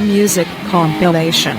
music compilation.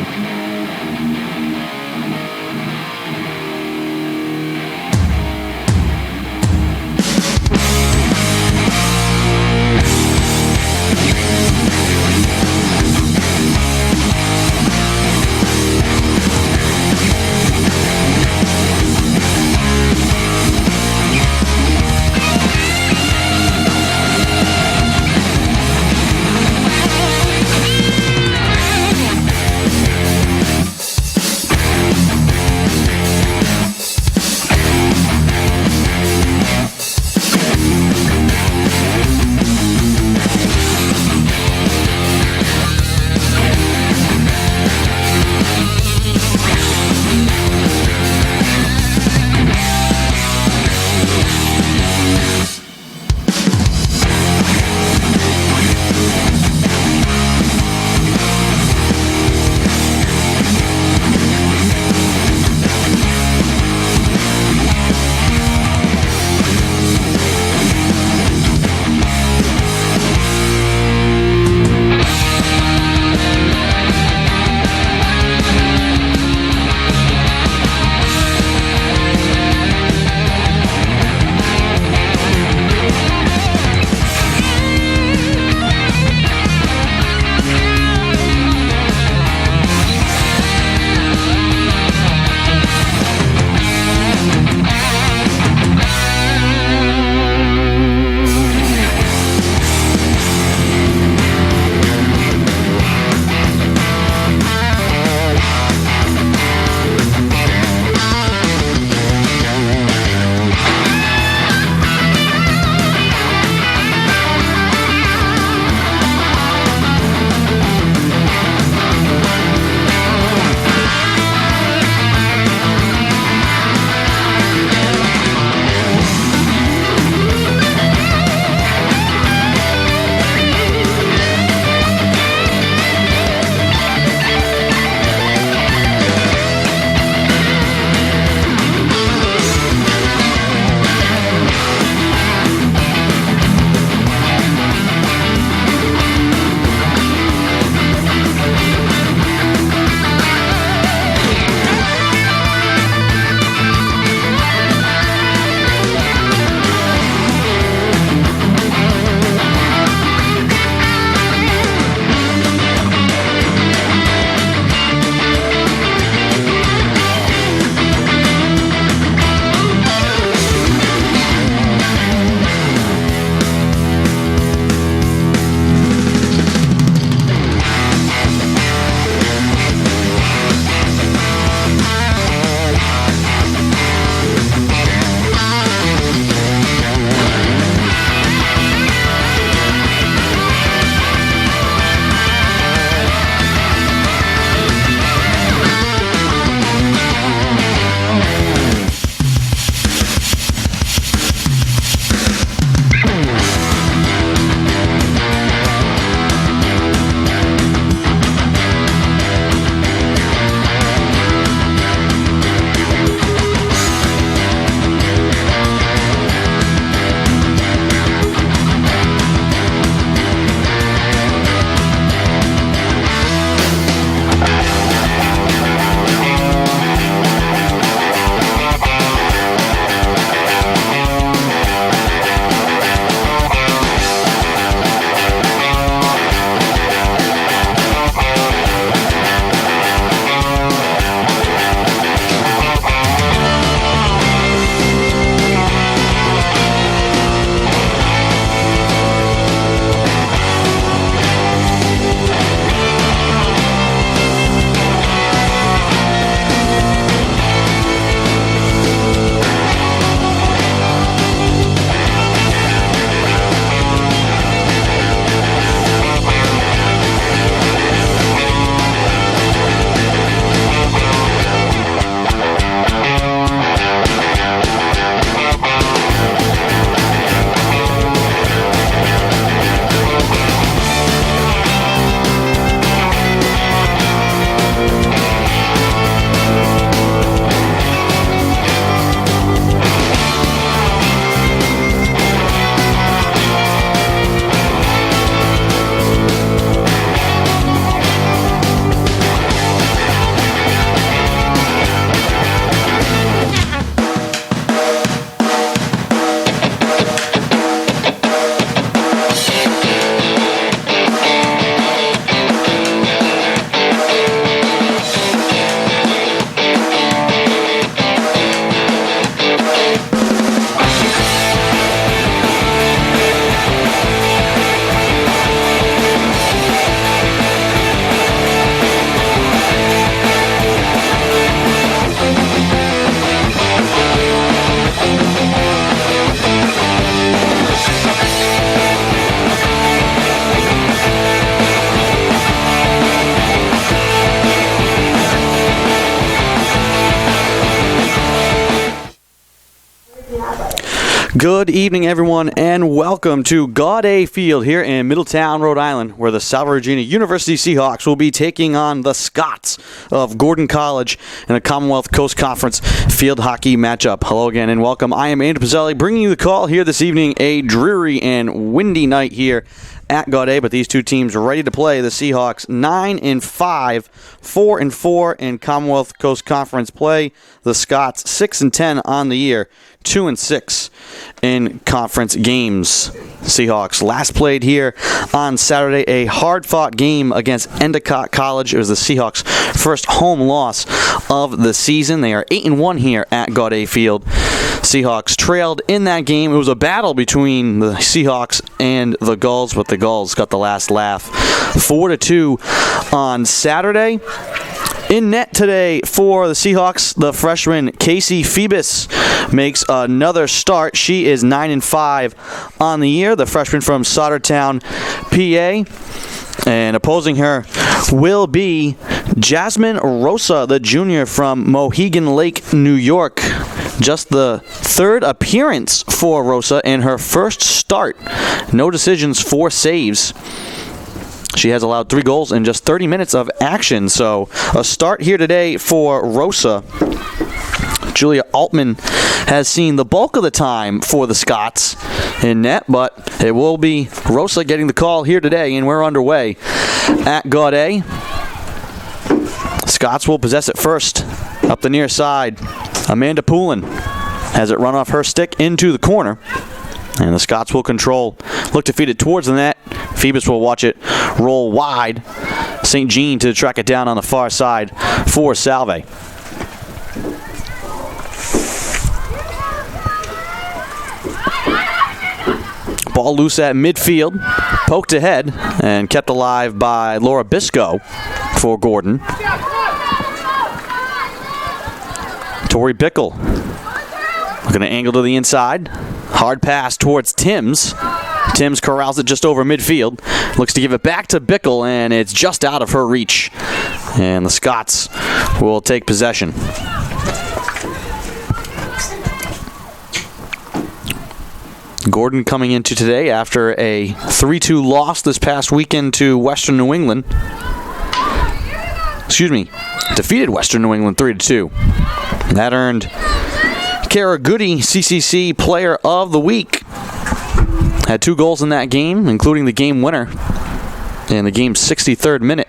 Good evening, everyone, and welcome to Gaudet Field here in Middletown, Rhode Island, where the Salve Regina University Seahawks will be taking on the Scots of Gordon College in a Commonwealth Coast Conference field hockey matchup. Hello again, and welcome. I am Andrew Pizzelli, bringing you the call here this evening. A dreary and windy night here at Gaudet, but these two teams are ready to play. The Seahawks 9-5, 4-4 in Commonwealth Coast Conference play. The Scots 6-10 on the year, 2-6 in conference games. Seahawks last played here on Saturday, a hard-fought game against Endicott College. It was the Seahawks' first home loss of the season. They are 8-1 here at Gaudet Field. Seahawks trailed in that game. It was a battle between the Seahawks and the Gulls, but the Gulls got the last laugh. 4-2 on Saturday. In net today for the Seahawks, the freshman Casey Phoebus makes another start. She is 9-5 on the year, the freshman from Sautertown, PA. And opposing her will be Jasmine Rosa, the junior from Mohegan Lake, New York. Just the third appearance for Rosa and her first start. No decisions, 4 saves. She has allowed 3 goals in just 30 minutes of action. So a start here today for Rosa. Julia Altman has seen the bulk of the time for the Scots in net, but it will be Rosa getting the call here today, and we're underway at Gaudet. Scots will possess it first. Up the near side, Amanda Poulin has it run off her stick into the corner. And the Scots will control. Look to feed it towards the net. Phoebus will watch it roll wide. St. Jean to track it down on the far side for Salve. Ball loose at midfield. Poked ahead and kept alive by Laura Bisco for Gordon. Tori Bickle looking to angle to the inside. Hard pass towards Timms. Timms corrals it just over midfield. Looks to give it back to Bickle, and it's just out of her reach. And the Scots will take possession. Gordon coming into today after a 3-2 loss this past weekend to Western New England. Defeated Western New England 3-2. That earned Kara Goody CCC Player of the Week. Had 2 goals in that game, including the game winner in the game's 63rd minute.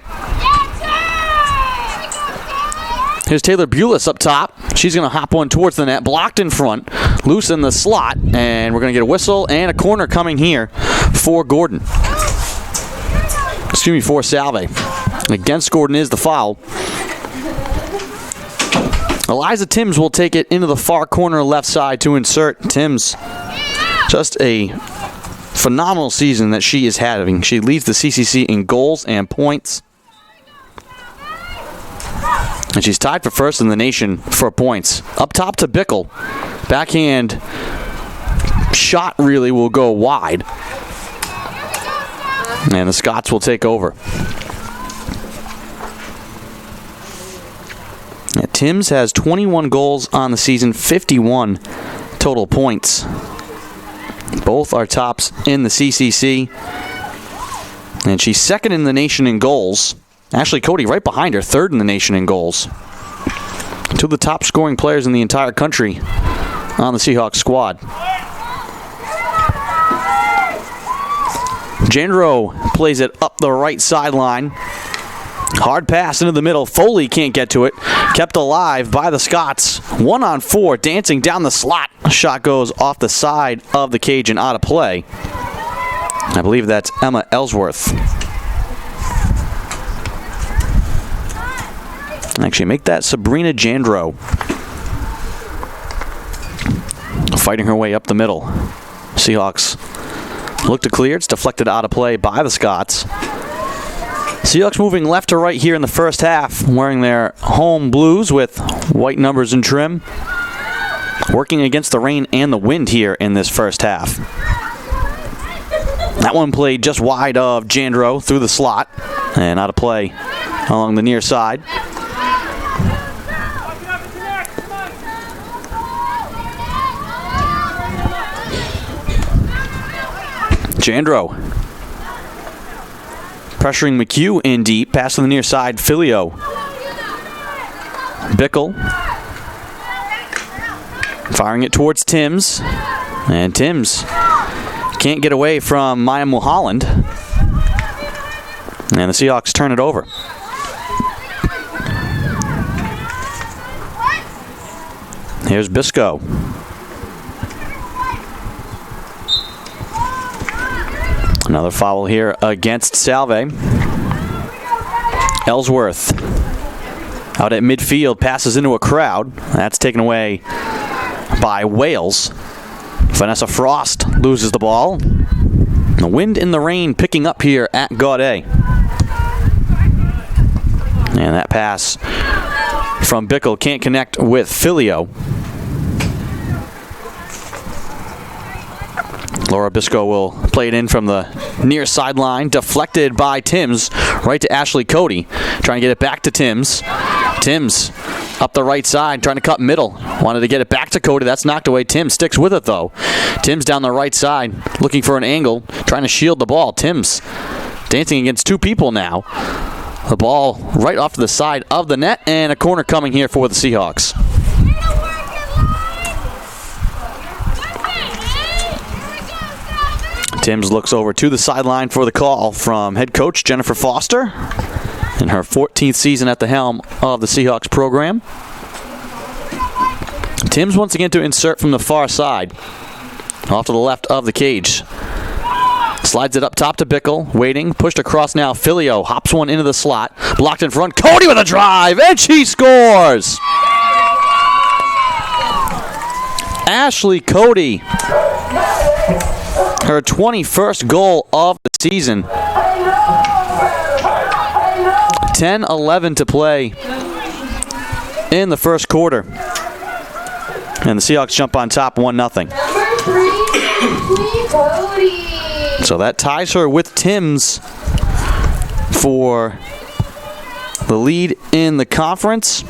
Here's Taylor Bulis up top. She's going to hop one towards the net. Blocked in front. Loose in the slot. And we're going to get a whistle and a corner coming here for Gordon. For Salve. Against Gordon is the foul. Eliza Timms will take it into the far corner left side to insert. Timms, just a phenomenal season that she is having. She leads the CCC in goals and points. And she's tied for first in the nation for points. Up top to Bickle. Backhand shot really will go wide. And the Scots will take over. Timms has 21 goals on the season, 51 total points. Both are tops in the CCC. And she's second in the nation in goals. Ashley Cody right behind her, third in the nation in goals. 2 of the top scoring players in the entire country on the Seahawks squad. Jandro plays it up the right sideline. Hard pass into the middle. Foley can't get to it. Kept alive by the Scots. 1-on-4, dancing down the slot. Shot goes off the side of the cage and out of play. I believe that's Emma Ellsworth. Actually, make that Sabrina Jandro. Fighting her way up the middle. Seahawks look to clear. It's deflected out of play by the Scots. Seahawks moving left to right here in the first half, wearing their home blues with white numbers and trim. Working against the rain and the wind here in this first half. That one played just wide of Jandro through the slot and out of play along the near side. Jandro pressuring McHugh in deep. Pass to the near side. Filio. Bickle. Firing it towards Timms. And Timms can't get away from Maya Mulholland. And the Seahawks turn it over. Here's Bisco. Another foul here against Salve. Ellsworth out at midfield, passes into a crowd. That's taken away by Wales. Vanessa Frost loses the ball. The wind and the rain picking up here at Gaudet. And that pass from Bickle can't connect with Filio. Laura Bisco will play it in from the near sideline. Deflected by Timms right to Ashley Cody. Trying to get it back to Timms. Timms up the right side, trying to cut middle. Wanted to get it back to Cody. That's knocked away. Timms sticks with it, though. Timms down the right side, looking for an angle, trying to shield the ball. Timms dancing against two people now. The ball right off to the side of the net, and a corner coming here for the Seahawks. Timms looks over to the sideline for the call from head coach Jennifer Foster in her 14th season at the helm of the Seahawks program. Timms once again to insert from the far side, off to the left of the cage. Slides it up top to Bickle, waiting, pushed across now. Filio hops one into the slot, blocked in front. Cody with a drive, and she scores! Ashley Cody, her 21st goal of the season. 10-11 to play in the first quarter. And the Seahawks jump on top 1-0. So that ties her with Timms for the lead in the conference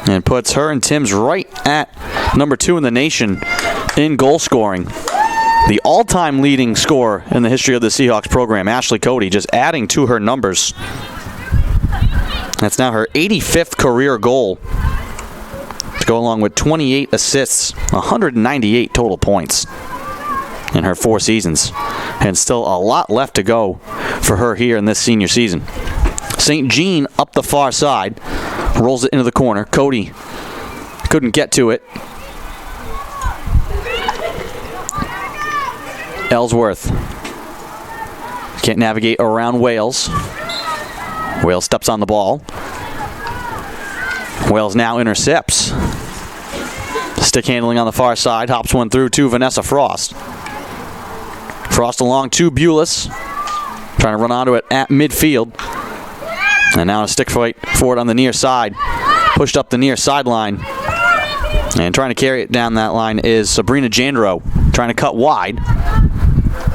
and puts her and Timms right at number 2 in the nation in goal scoring. The all-time leading scorer in the history of the Seahawks program, Ashley Cody, just adding to her numbers. That's now her 85th career goal to go along with 28 assists, 198 total points in her 4 seasons. And still a lot left to go for her here in this senior season. St. Jean up the far side, rolls it into the corner. Cody couldn't get to it. Ellsworth can't navigate around Wales. Wales steps on the ball. Wales now intercepts. Stick handling on the far side. Hops one through to Vanessa Frost. Frost along to Bulis. Trying to run onto it at midfield. And now a stick fight forward on the near side. Pushed up the near sideline. And trying to carry it down that line is Sabrina Jandro. Trying to cut wide.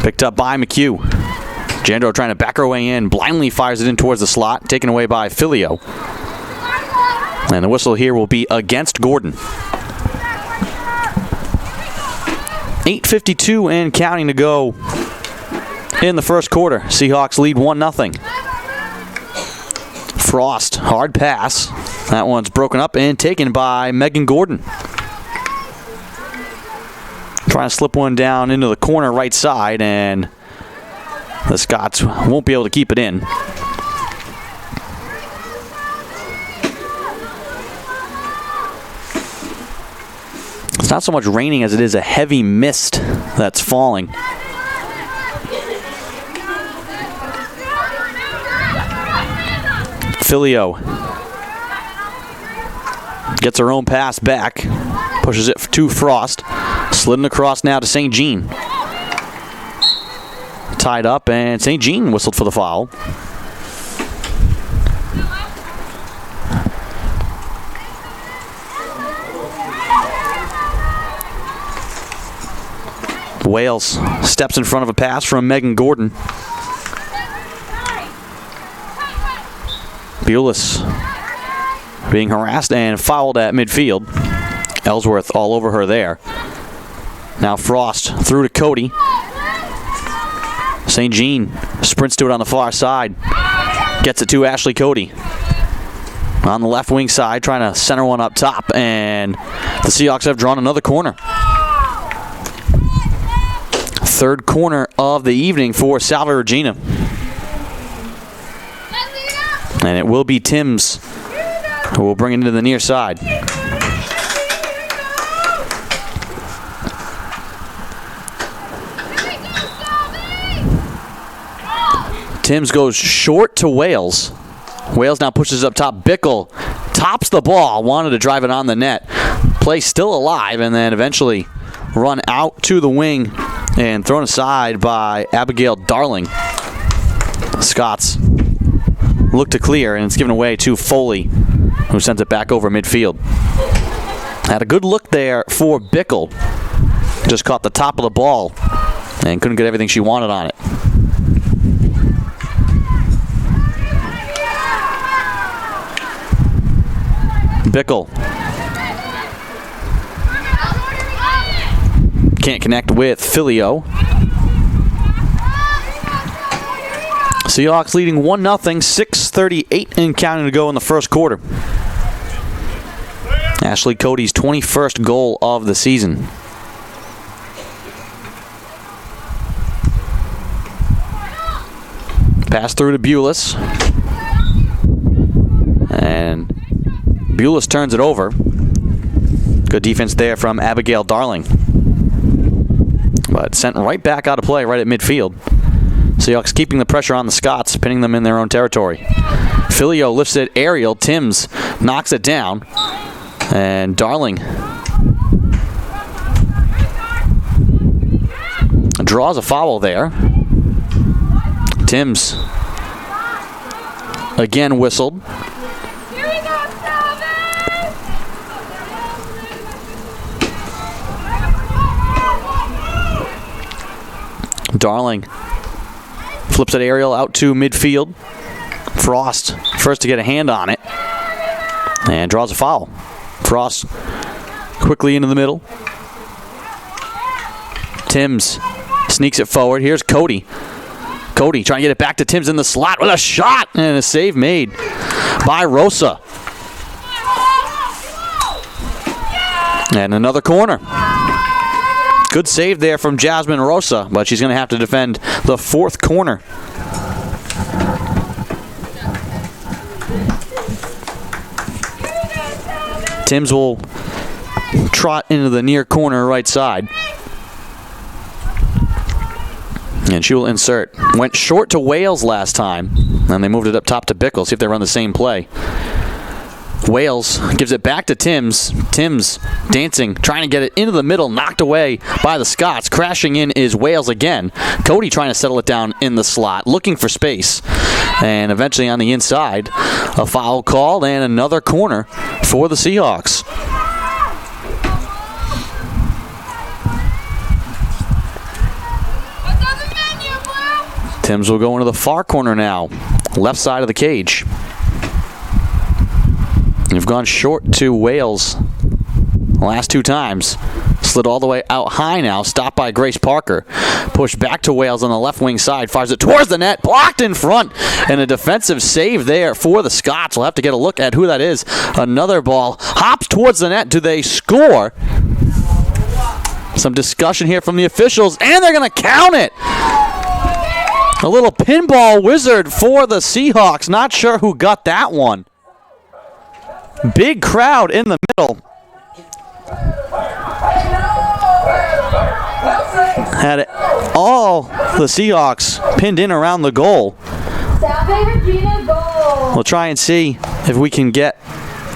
Picked up by McHugh. Jandro trying to back her way in. Blindly fires it in towards the slot. Taken away by Filio. And the whistle here will be against Gordon. 8:52 and counting to go in the first quarter. Seahawks lead 1-0. Frost, hard pass. That one's broken up and taken by Megan Gordon. Trying to slip one down into the corner right side, and the Scots won't be able to keep it in. It's not so much raining as it is a heavy mist that's falling. Filio gets her own pass back, pushes it to Frost, sliding across now to St. Jean. Tied up, and St. Jean whistled for the foul. Wales steps in front of a pass from Megan Gordon. Bulis being harassed and fouled at midfield. Ellsworth all over her there. Now Frost through to Cody. St. Jean sprints to it on the far side. Gets it to Ashley Cody. On the left wing side, trying to center one up top, and the Seahawks have drawn another corner. Third corner of the evening for Salve Regina. And it will be Timms who will bring it into the near side. Timms goes short to Wales. Wales now pushes up top. Bickle tops the ball. Wanted to drive it on the net. Play still alive, and then eventually run out to the wing and thrown aside by Abigail Darling. Scots look to clear, and it's given away to Foley, who sends it back over midfield. Had a good look there for Bickle. Just caught the top of the ball and couldn't get everything she wanted on it. Bickle can't connect with Filio. Seahawks leading 1-0, 6:38 and counting to go in the first quarter. Ashley Cody's 21st goal of the season. Pass through to Bulis. And Bulis turns it over. Good defense there from Abigail Darling. But sent right back out of play right at midfield. Seahawks keeping the pressure on the Scots, pinning them in their own territory. Filio lifts it aerial. Timms knocks it down. And Darling draws a foul there. Timms again whistled. Darling flips it aerial out to midfield. Frost first to get a hand on it and draws a foul. Frost quickly into the middle. Timms sneaks it forward. Here's Cody. Cody trying to get it back to Timms in the slot with a shot and a save made by Rosa. And another corner. Good save there from Jasmine Rosa, but she's going to have to defend the fourth corner. Timms will trot into the near corner right side. And she will insert. Went short to Wales last time, and they moved it up top to Bickle. See if they run the same play. Wales gives it back to Timms. Timms dancing, trying to get it into the middle, knocked away by the Scots. Crashing in is Wales again. Cody trying to settle it down in the slot, looking for space. And eventually on the inside, a foul called and another corner for the Seahawks. Timms will go into the far corner now, left side of the cage. You've gone short to Wales the last two times. Slid all the way out high now. Stopped by Grace Parker. Pushed back to Wales on the left wing side. Fires it towards the net. Blocked in front. And a defensive save there for the Scots. We'll have to get a look at who that is. Another ball. Hops towards the net. Do they score? Some discussion here from the officials. And they're going to count it. A little pinball wizard for the Seahawks. Not sure who got that one. Big crowd in the middle. Had all the Seahawks pinned in around the goal. Salve Regina goal. We'll try and see if we can get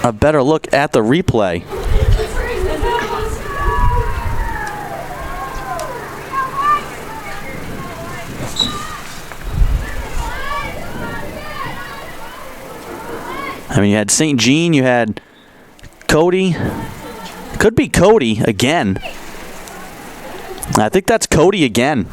a better look at the replay. I mean, you had St. Jean, you had Cody. Could be Cody again. I think that's Cody again.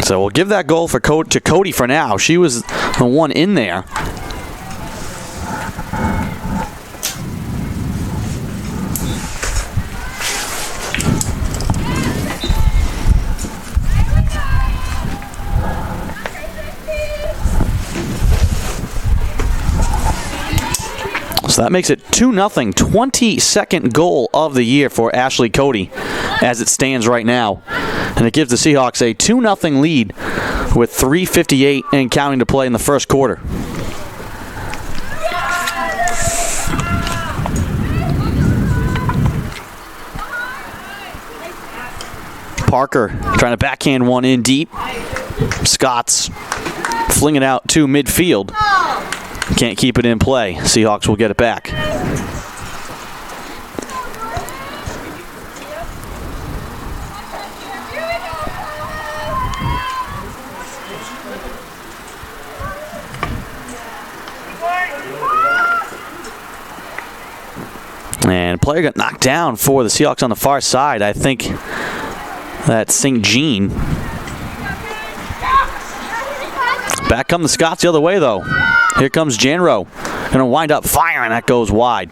So we'll give that goal to Cody for now. She was the one in there. So that makes it 2-0, 22nd goal of the year for Ashley Cody as it stands right now. And it gives the Seahawks a 2-0 lead with 3:58 and counting to play in the first quarter. Parker trying to backhand one in deep. Scott's fling it out to midfield. Can't keep it in play. Seahawks will get it back. And a player got knocked down for the Seahawks on the far side. I think that's St. Jean. Back come the Scots the other way, though. Here comes Janro. Going to wind up firing. That goes wide.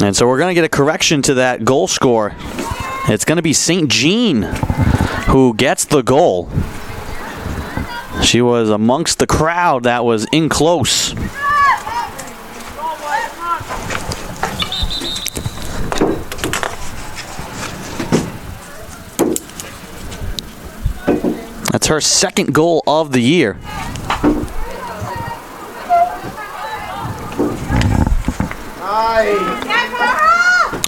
And so we're going to get a correction to that goal score. It's going to be St. Jean who gets the goal. She was amongst the crowd that was in close. That's her second goal of the year.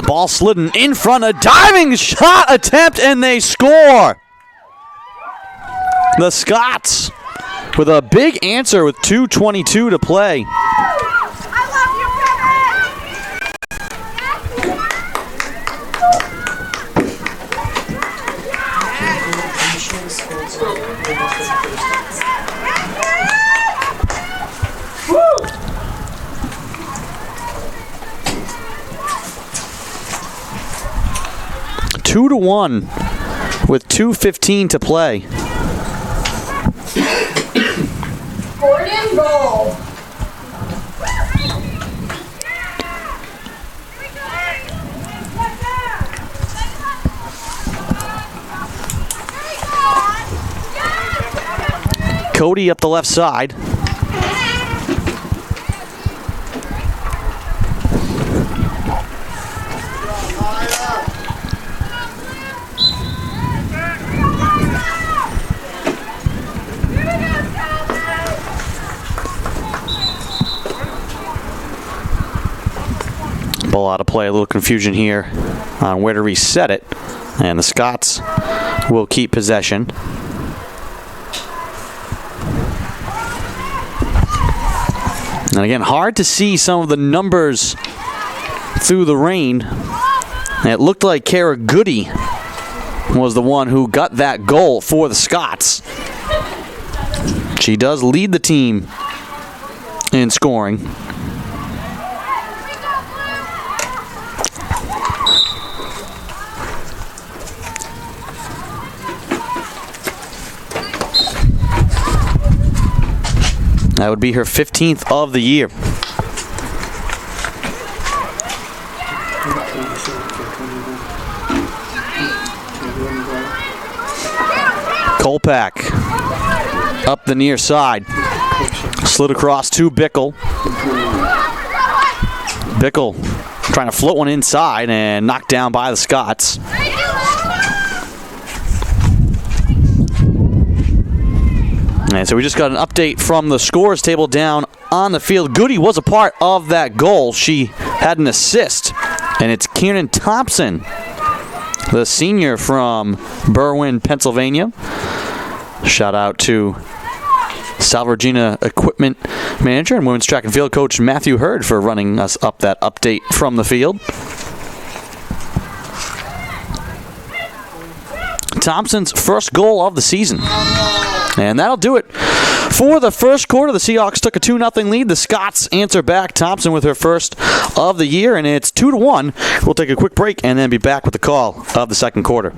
Ball slidden in front, a diving shot attempt, and they score. The Scots with a big answer with 2:22 to play. Two to 1 with 2:15 to play. Gordon goal. Cody up the left side. Ball out of play, a little confusion here on where to reset it, and the Scots will keep possession. And again, hard to see some of the numbers through the rain. And it looked like Kara Goody was the one who got that goal for the Scots. She does lead the team in scoring. That would be her 15th of the year. Kolpak up the near side. Slid across to Bickle. Bickle trying to float one inside and knocked down by the Scots. And so we just got an update from the scores table down on the field. Goody was a part of that goal. She had an assist, and it's Kieran Thompson, the senior from Berwyn, Pennsylvania. Shout out to Salve Regina equipment manager and women's track and field coach Matthew Hurd for running us up that update from the field. Thompson's first goal of the season. And that'll do it for the first quarter. The Seahawks took a 2-0 lead. The Scots answer back. Thompson with her first of the year, and it's 2-1. We'll take a quick break and then be back with the call of the second quarter.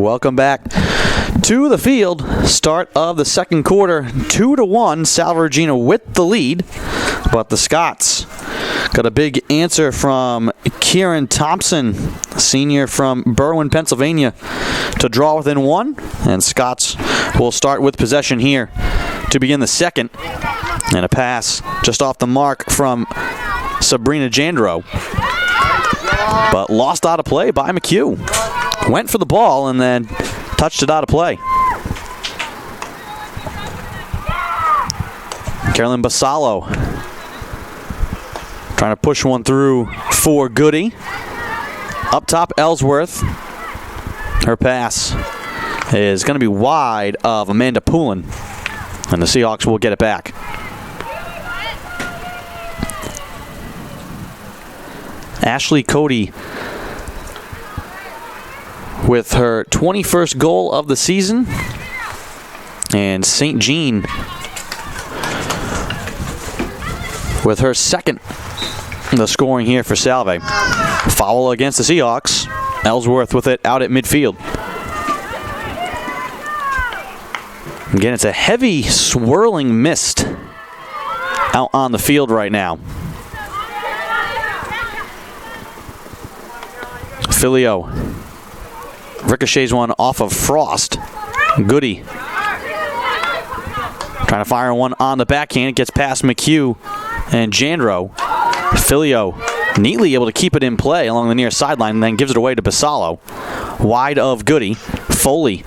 Welcome back to the field. Start of the second quarter, 2-1. Salve Regina with the lead, but the Scots got a big answer from Kieran Thompson, senior from Berwyn, Pennsylvania, to draw within one, and Scots will start with possession here to begin the second. And a pass just off the mark from Sabrina Jandro, but lost out of play by McHugh. Went for the ball and then touched it out of play. Carolyn Basallo trying to push one through for Goody. Up top, Ellsworth. Her pass is going to be wide of Amanda Poulin, and the Seahawks will get it back. Ashley Cody with her 21st goal of the season, and St. Jean with her second in the scoring here for Salve. Foul against the Seahawks. Ellsworth with it out at midfield. Again, it's a heavy swirling mist out on the field right now. Filio ricochets one off of Frost. Goody trying to fire one on the backhand. It gets past McHugh and Jandro. Filio neatly able to keep it in play along the near sideline and then gives it away to Basallo. Wide of Goody. Foley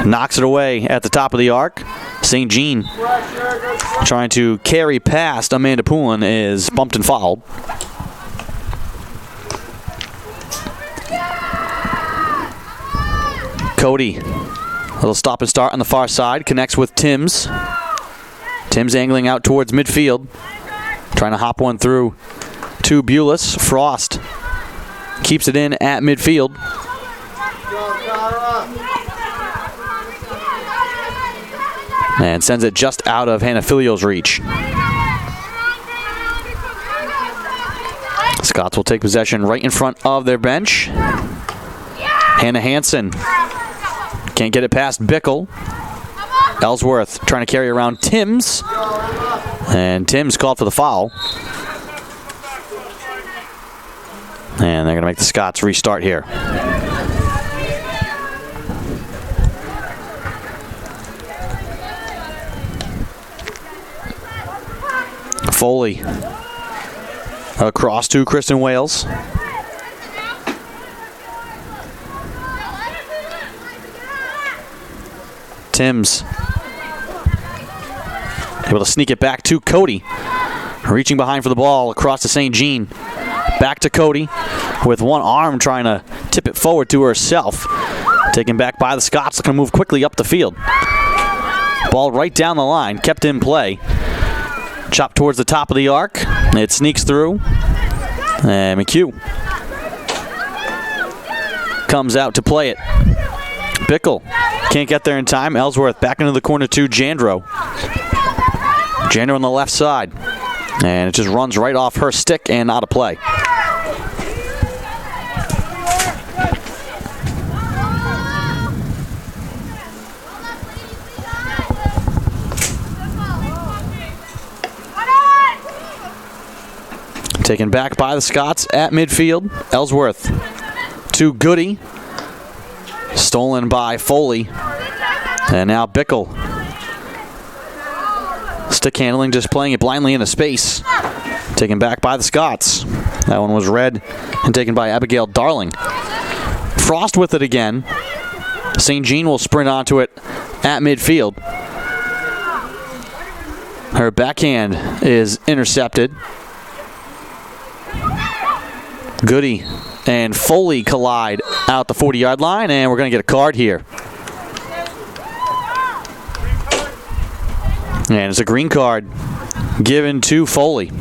knocks it away at the top of the arc. St. Jean trying to carry past Amanda Poulin is bumped and fouled. Cody, a little stop and start on the far side, connects with Timms. Timms angling out towards midfield, trying to hop one through to Bulis. Frost keeps it in at midfield. And sends it just out of Hannah Filio's reach. Scots will take possession right in front of their bench. Hannah Hansen can't get it past Bickle. Ellsworth trying to carry around Timms. And Timms called for the foul. And they're going to make the Scots restart here. Foley across to Kristen Wales. Timms able to sneak it back to Cody. Reaching behind for the ball across to St. Jean. Back to Cody with one arm trying to tip it forward to herself. Taken back by the Scots, looking to move quickly up the field. Ball right down the line, kept in play. Chopped towards the top of the arc. It sneaks through. And McHugh comes out to play it. Bickle can't get there in time. Ellsworth back into the corner to Jandro. Jandro on the left side. And it just runs right off her stick and out of play. Taken back by the Scots at midfield. Ellsworth to Goody. Stolen by Foley. And now Bickle. Stick handling, just playing it blindly into space. Taken back by the Scots. That one was read and taken by Abigail Darling. Frost with it again. St. Jean will sprint onto it at midfield. Her backhand is intercepted. Goody and Foley collide out the 40-yard line, and we're going to get a card here. And it's a green card given to Foley.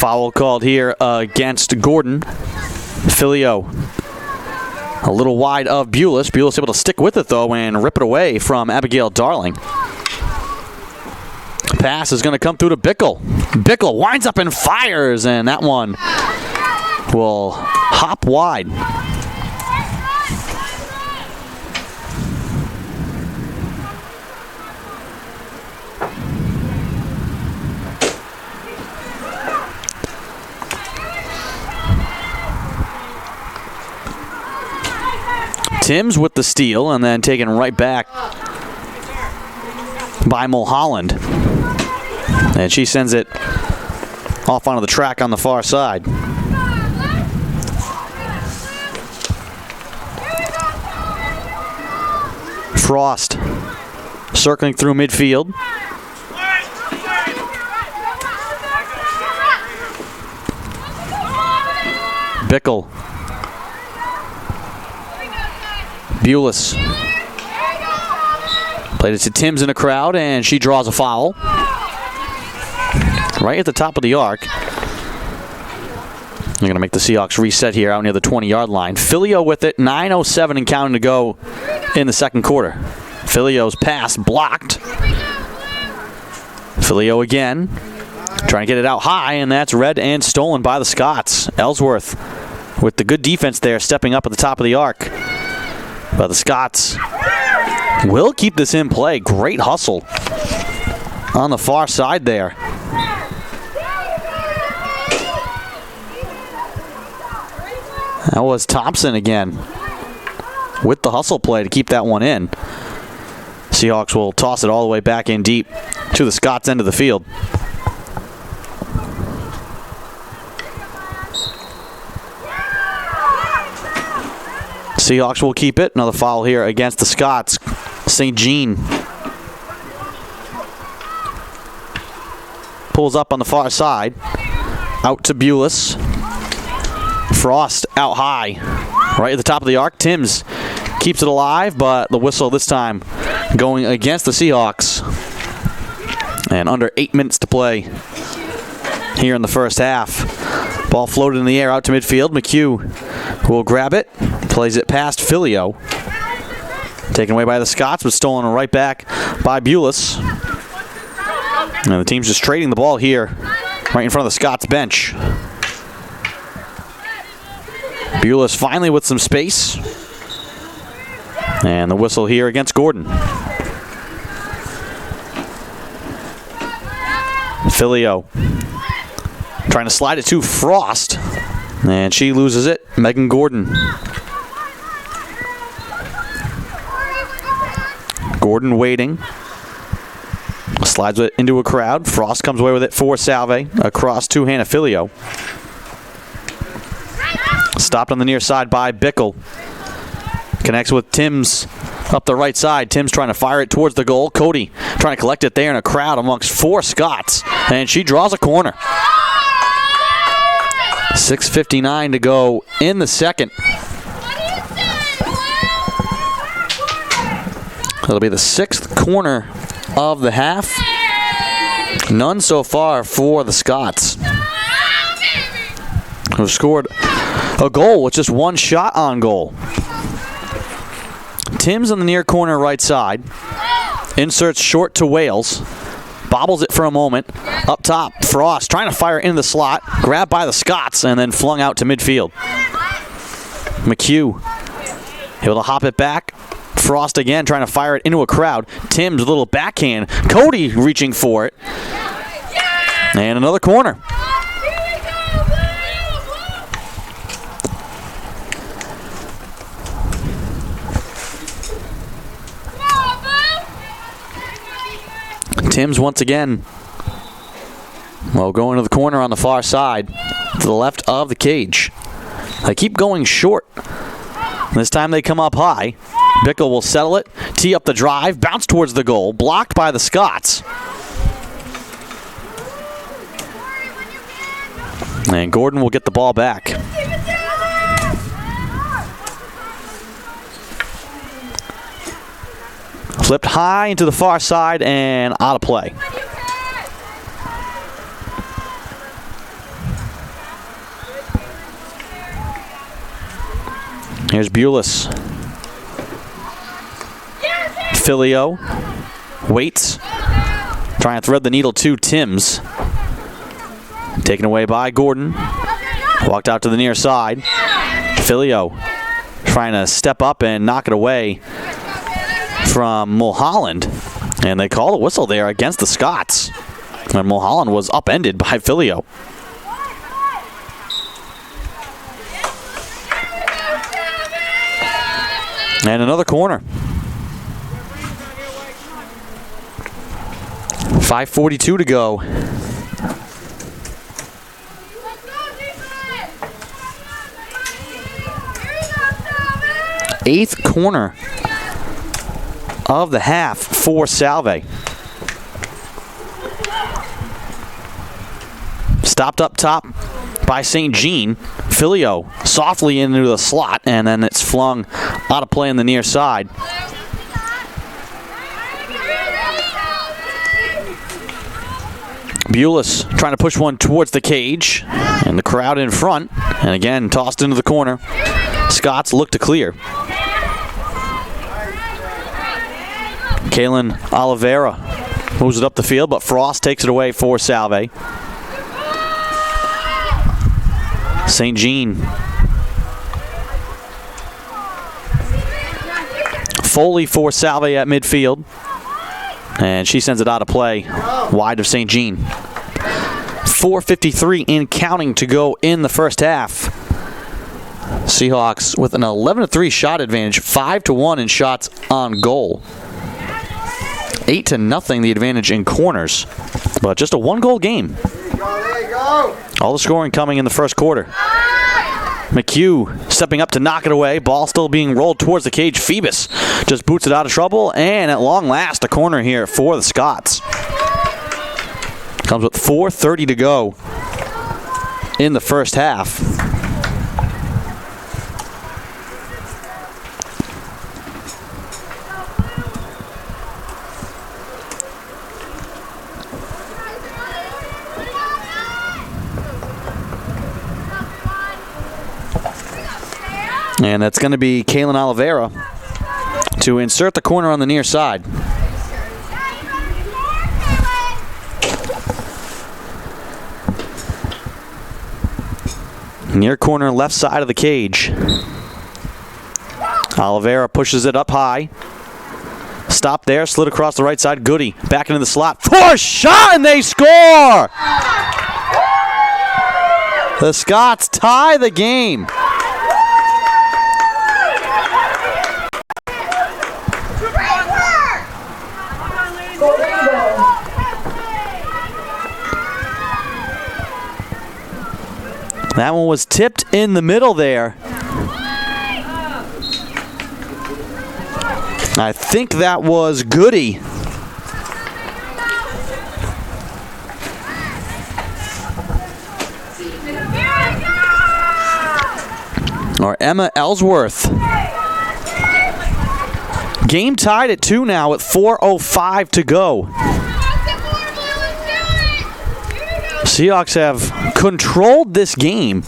Foul called here against Gordon. Filio a little wide of Bulis. Bulis able to stick with it, though, and rip it away from Abigail Darling. Pass is going to come through to Bickle. Bickle winds up and fires, and that one will hop wide. Timms with the steal, and then taken right back by Mulholland. And she sends it off onto the track on the far side. Frost circling through midfield. Bickle. Bulis. Played it to Timms in a crowd, and she draws a foul. Right at the top of the arc. They're going to make the Seahawks reset here out near the 20-yard line. Filio with it, 9:07 and counting to go in the second quarter. Filio's pass blocked. Filio again, trying to get it out high, and that's read and stolen by the Scots. Ellsworth with the good defense there, stepping up at the top of the arc. But the Scots will keep this in play. Great hustle on the far side there. That was Thompson again with the hustle play to keep that one in. Seahawks will toss it all the way back in deep to the Scots end of the field. Seahawks will keep it. Another foul here against the Scots. St. Jean pulls up on the far side. Out to Bulis. Frost out high. Right at the top of the arc. Timms keeps it alive, but the whistle this time going against the Seahawks. And under 8 minutes to play here in the first half. Ball floated in the air out to midfield. McHugh will grab it. Plays it past Filio. Taken away by the Scots, but stolen right back by Bulis. And the team's just trading the ball here right in front of the Scots bench. Bulis finally with some space. And the whistle here against Gordon. Filio trying to slide it to Frost. And she loses it. Megan Gordon. Gordon waiting. Slides it into a crowd. Frost comes away with it for Salve. Across to Hannah Filio. Stopped on the near side by Bickle. Connects with Timms up the right side. Timms trying to fire it towards the goal. Cody trying to collect it there in a crowd amongst 4 Scots. And she draws a corner. 6:59 to go in the second. It'll be the 6th corner of the half. None so far for the Scots, who scored a goal with just 1 shot on goal. Timms on the near corner right side. Inserts short to Wales. Bobbles it for a moment. Up top, Frost trying to fire into the slot. Grabbed by the Scots and then flung out to midfield. McHugh able to hop it back. Frost again trying to fire it into a crowd. Timms a little backhand. Cody reaching for it. And another corner. Timms once again. Well, going to the corner on the far side to the left of the cage. They keep going short. This time they come up high. Bickle will settle it, tee up the drive, bounce towards the goal, blocked by the Scots. And Gordon will get the ball back. Flipped high into the far side and out of play. Here's Bulis. Filio waits. Trying to thread the needle to Timms. Taken away by Gordon. Walked out to the near side. Filio trying to step up and knock it away from Mulholland. And they call a whistle there against the Scots. And Mulholland was upended by Filio. And another corner. 5:42 to go. Eighth corner of the half for Salve. Stopped up top by St. Jean. Filio softly into the slot, and then it's flung out of play on the near side. Bulis trying to push one towards the cage, and the crowd in front, and again tossed into the corner. Scots look to clear. Kalen Oliveira moves it up the field, but Frost takes it away for Salve. St. Jean. Foley for Salve at midfield. And she sends it out of play, wide of St. Jean. 4:53 in counting to go in the first half. Seahawks with an 11-3 shot advantage, 5-1 in shots on goal. 8-0 the advantage in corners, but just a one-goal game. There you go. All the scoring coming in the first quarter. McHugh stepping up to knock it away. Ball still being rolled towards the cage. Phoebus just boots it out of trouble, and at long last, a corner here for the Scots. Comes with 4:30 to go in the first half. And that's going to be Kalen Oliveira to insert the corner on the near side. Near corner, left side of the cage. Oliveira pushes it up high. Stop there, slid across the right side. Goody back into the slot. For a shot, and they score! The Scots tie the game. That one was tipped in the middle there. I think that was Goody. Or Emma Ellsworth. Game tied at 2 now with 4:05 to go. Seahawks have controlled this game.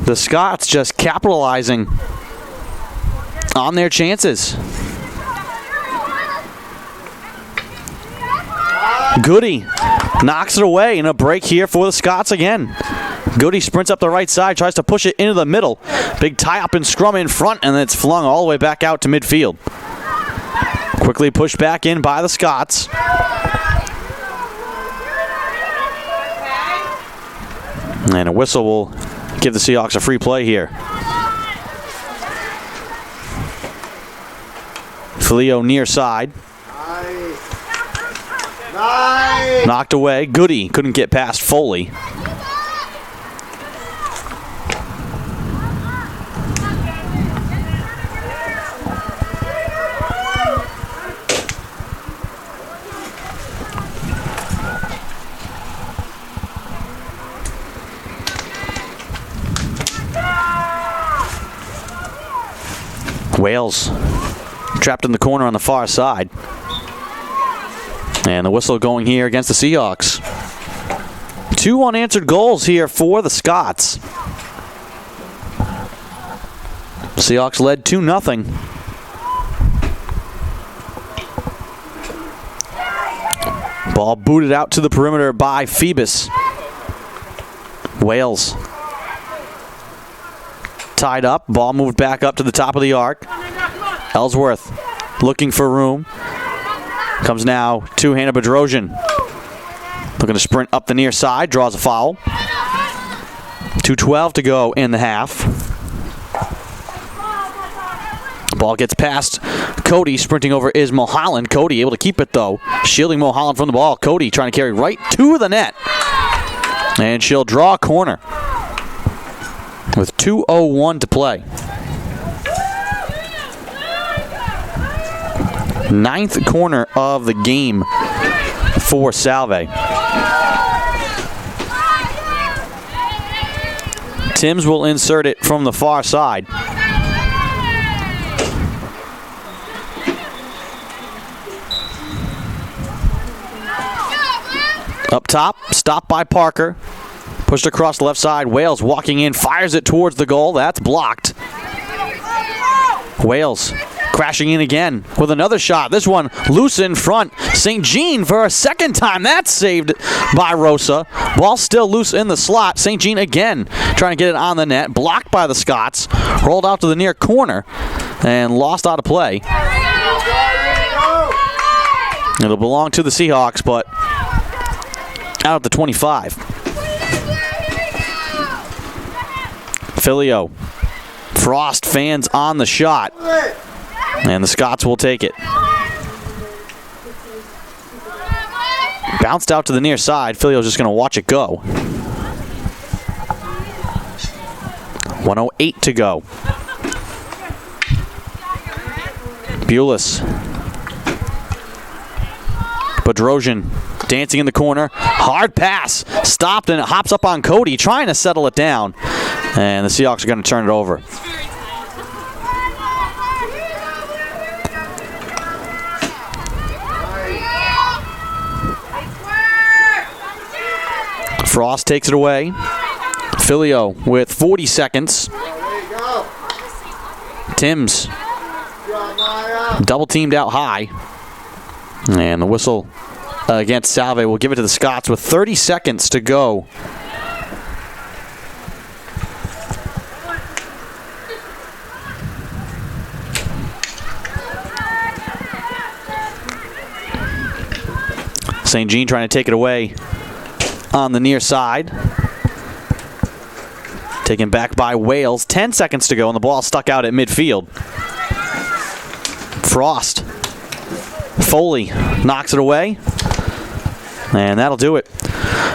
The Scots just capitalizing on their chances. Goody knocks it away, and a break here for the Scots again. Goody sprints up the right side, tries to push it into the middle. Big tie-up and scrum in front, and then it's flung all the way back out to midfield. Quickly pushed back in by the Scots. And a whistle will give the Seahawks a free play here. Filio near side. Nice. Knocked away. Goody couldn't get past Foley. Wales trapped in the corner on the far side. And the whistle going here against the Seahawks. 2 unanswered goals here for the Scots. Seahawks led 2-0. Ball booted out to the perimeter by Phoebus. Wales tied up. Ball moved back up to the top of the arc. Ellsworth looking for room. Comes now to Hannah Bedrosian. Looking to sprint up the near side. Draws a foul. 2:12 to go in the half. Ball gets past Cody. Sprinting over is Mulholland. Cody able to keep it though. Shielding Mulholland from the ball. Cody trying to carry right to the net. And she'll draw a corner with 2:01 to play. 9th corner of the game for Salve. Timms will insert it from the far side. Up top, stopped by Parker. Pushed across the left side. Wales walking in, fires it towards the goal. That's blocked. Wales crashing in again with another shot. This one loose in front. St. Jean for a second time. That's saved by Rosa. Ball still loose in the slot. St. Jean again trying to get it on the net. Blocked by the Scots. Rolled out to the near corner and lost out of play. It'll belong to the Seahawks, but out at the 25. Filio. Frost fans on the shot. And the Scots will take it. Bounced out to the near side. Filio's just going to watch it go. 1:08 to go. Bulis. Bedrosian dancing in the corner. Hard pass. Stopped and it hops up on Cody trying to settle it down. And the Seahawks are going to turn it over. Frost takes it away. Filio with 40 seconds. Timms double teamed out high. And the whistle against Salve will give it to the Scots with 30 seconds to go. St. Jean trying to take it away on the near side. Taken back by Wales. 10 seconds to go, and the ball stuck out at midfield. Frost. Foley knocks it away. And that'll do it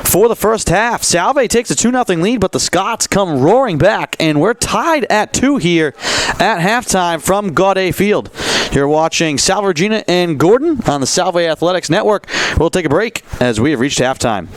for the first half. Salve takes a 2-0 lead, but the Scots come roaring back, and we're tied at 2 here at halftime from Gaudet Field. You're watching Salve Regina and Gordon on the Salve Athletics Network. We'll take a break as we have reached halftime.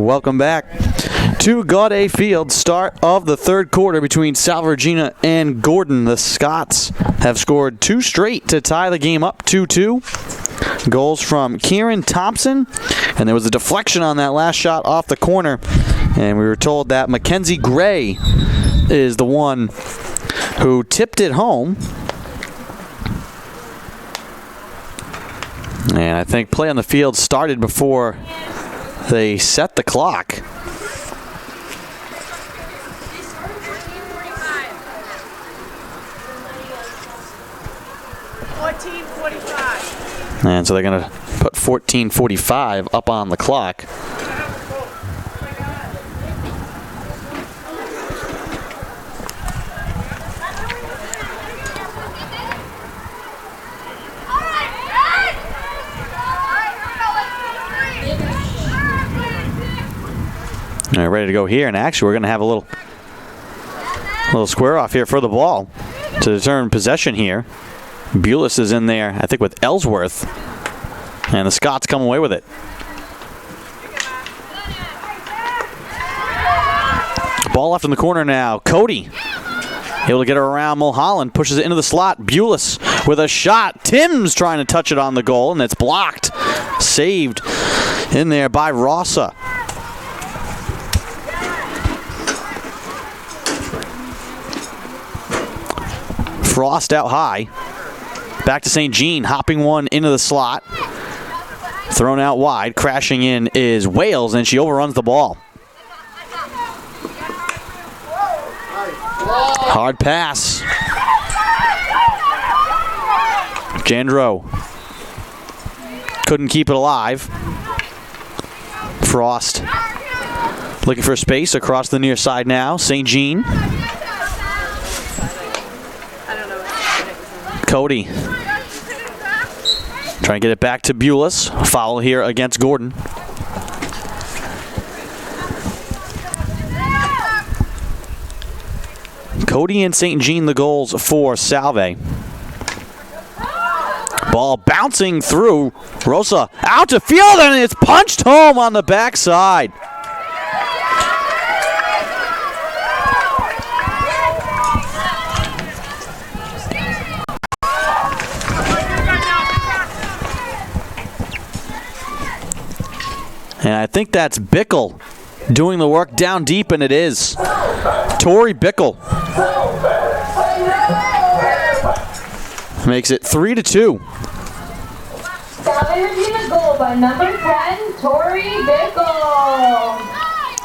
Welcome back to Gaudet Field. Start of the third quarter between Salve Regina and Gordon. The Scots have scored 2 straight to tie the game up 2-2. Goals from Kieran Thompson, and there was a deflection on that last shot off the corner, and we were told that Mackenzie Gray is the one who tipped it home. And I think play on the field started before they set the clock. And so they're going to put 14:45 up on the clock. All right, ready to go here, and actually we're going to have a little square off here for the ball to determine possession here. Bulis is in there, I think, with Ellsworth, and the Scots come away with it. Ball left in the corner now. Cody able to get her around. Mulholland pushes it into the slot. Bulis with a shot. Timms trying to touch it on the goal, and it's blocked. Saved in there by Rossa. Frost out high. Back to St. Jean, hopping one into the slot. Thrown out wide. Crashing in is Wales, and she overruns the ball. Hard pass. Jandro couldn't keep it alive. Frost looking for space across the near side now. St. Jean. Cody trying to get it back to Bulis. Foul here against Gordon. Cody and St. Jean the goals for Salve. Ball bouncing through. Rosa out to field, and it's punched home on the backside. And I think that's Bickle doing the work down deep, and it is. Tori Bickle makes it 3-2. Salve Regina goal by number 10, Tori Bickle.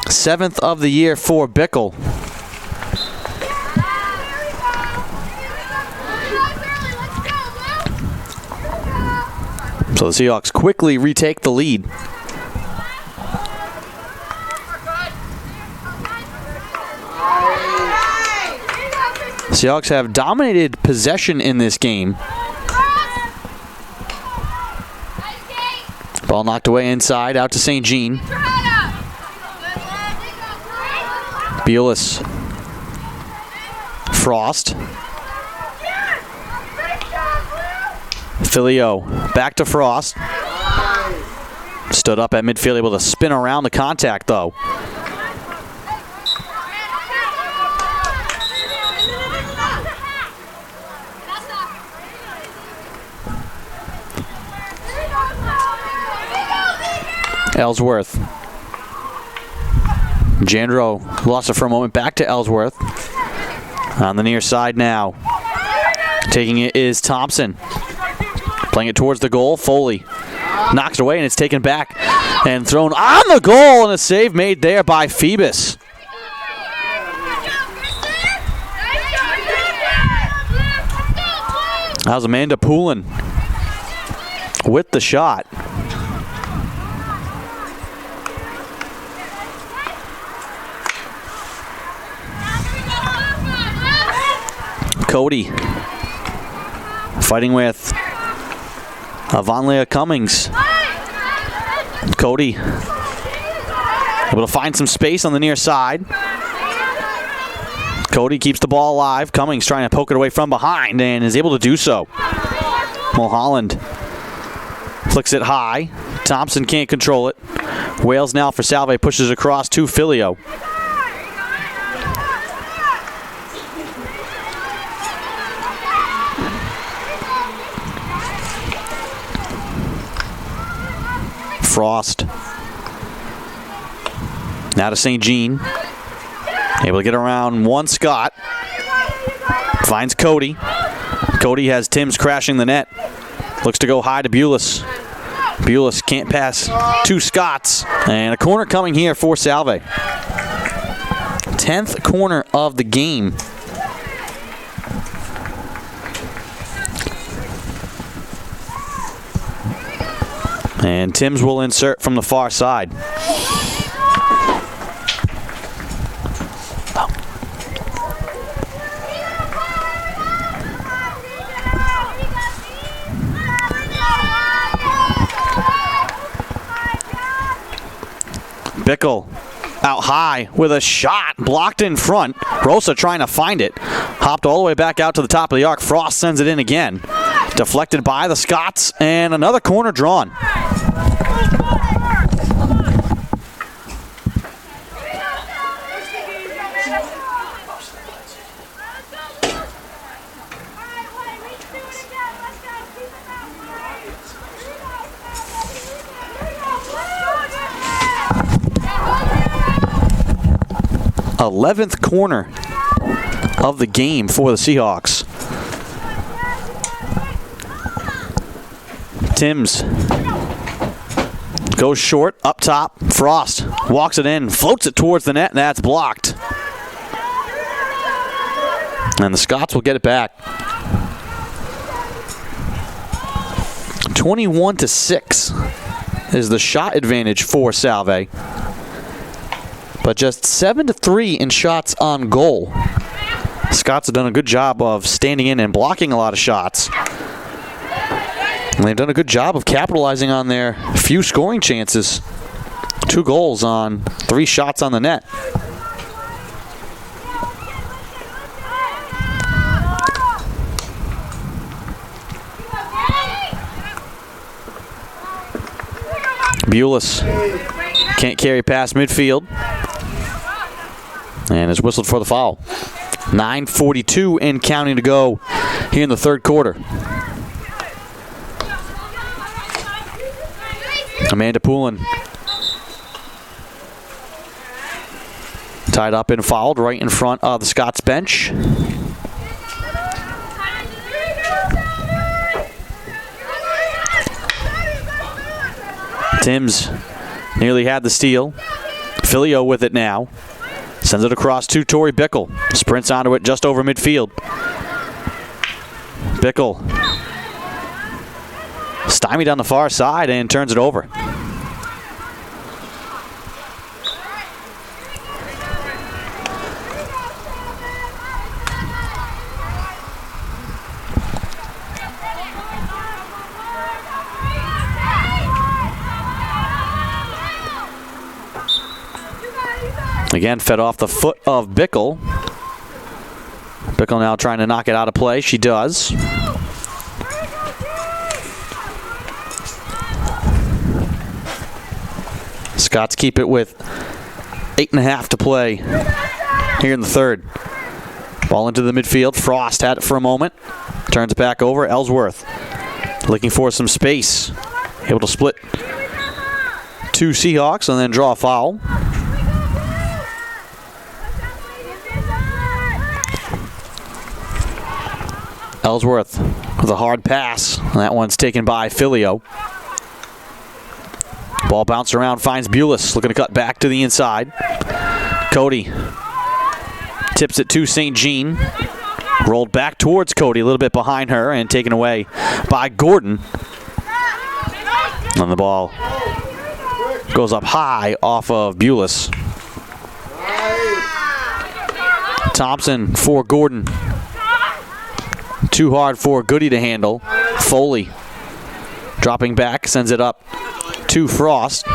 7th of the year for Bickle. So the Seahawks quickly retake the lead. Seahawks have dominated possession in this game. Ball knocked away inside, out to St. Jean. Bulis. Frost. Filio back to Frost. Stood up at midfield, able to spin around the contact though. Ellsworth. Jandro lost it for a moment. Back to Ellsworth. On the near side now. Taking it is Thompson. Playing it towards the goal. Foley knocks it away, and it's taken back and thrown on the goal, and a save made there by Phoebus. That was Amanda Poulin with the shot. Cody fighting with Avonlea Cummings. Cody able to find some space on the near side. Cody keeps the ball alive. Cummings trying to poke it away from behind and is able to do so. Mulholland flicks it high. Thompson can't control it. Wales now for Salve, pushes across to Filio. Frost. Now to St. Jean. Able to get around one Scott. Finds Cody. Cody has Timms crashing the net. Looks to go high to Bulis. Bulis can't pass two Scotts. And a corner coming here for Salve. 10th corner of the game. And Timms will insert from the far side. Bickle out high with a shot blocked in front. Rosa trying to find it. Hopped all the way back out to the top of the arc. Frost sends it in again. Deflected by the Scots, and another corner drawn. Eleventh corner of the game for the Seahawks. Timms goes short, up top. Frost walks it in, floats it towards the net, and that's blocked. And the Scots will get it back. 21-6 is the shot advantage for Salve. But just 7-3 in shots on goal. Scots have done a good job of standing in and blocking a lot of shots. And they've done a good job of capitalizing on their few scoring chances. 2 goals on 3 shots on the net. Bulis can't carry past midfield. And is whistled for the foul. 9:42 and counting to go here in the third quarter. Amanda Poulin tied up and fouled right in front of the Scots bench. Timms nearly had the steal. Filio with it now. Sends it across to Tori Bickle. Sprints onto it just over midfield. Bickle stymied on the far side and turns it over. Again, fed off the foot of Bickle. Bickle now trying to knock it out of play. She does. Scots keep it with 8.5 to play here in the third. Ball into the midfield. Frost had it for a moment. Turns it back over. Ellsworth looking for some space. Able to split 2 Seahawks and then draw a foul. Ellsworth with a hard pass. That one's taken by Filio. Ball bounced around, finds Bulis. Looking to cut back to the inside. Cody tips it to St. Jean. Rolled back towards Cody, a little bit behind her, and taken away by Gordon. And the ball goes up high off of Bulis. Thompson for Gordon. Too hard for Goody to handle. Foley dropping back, sends it up to Frost.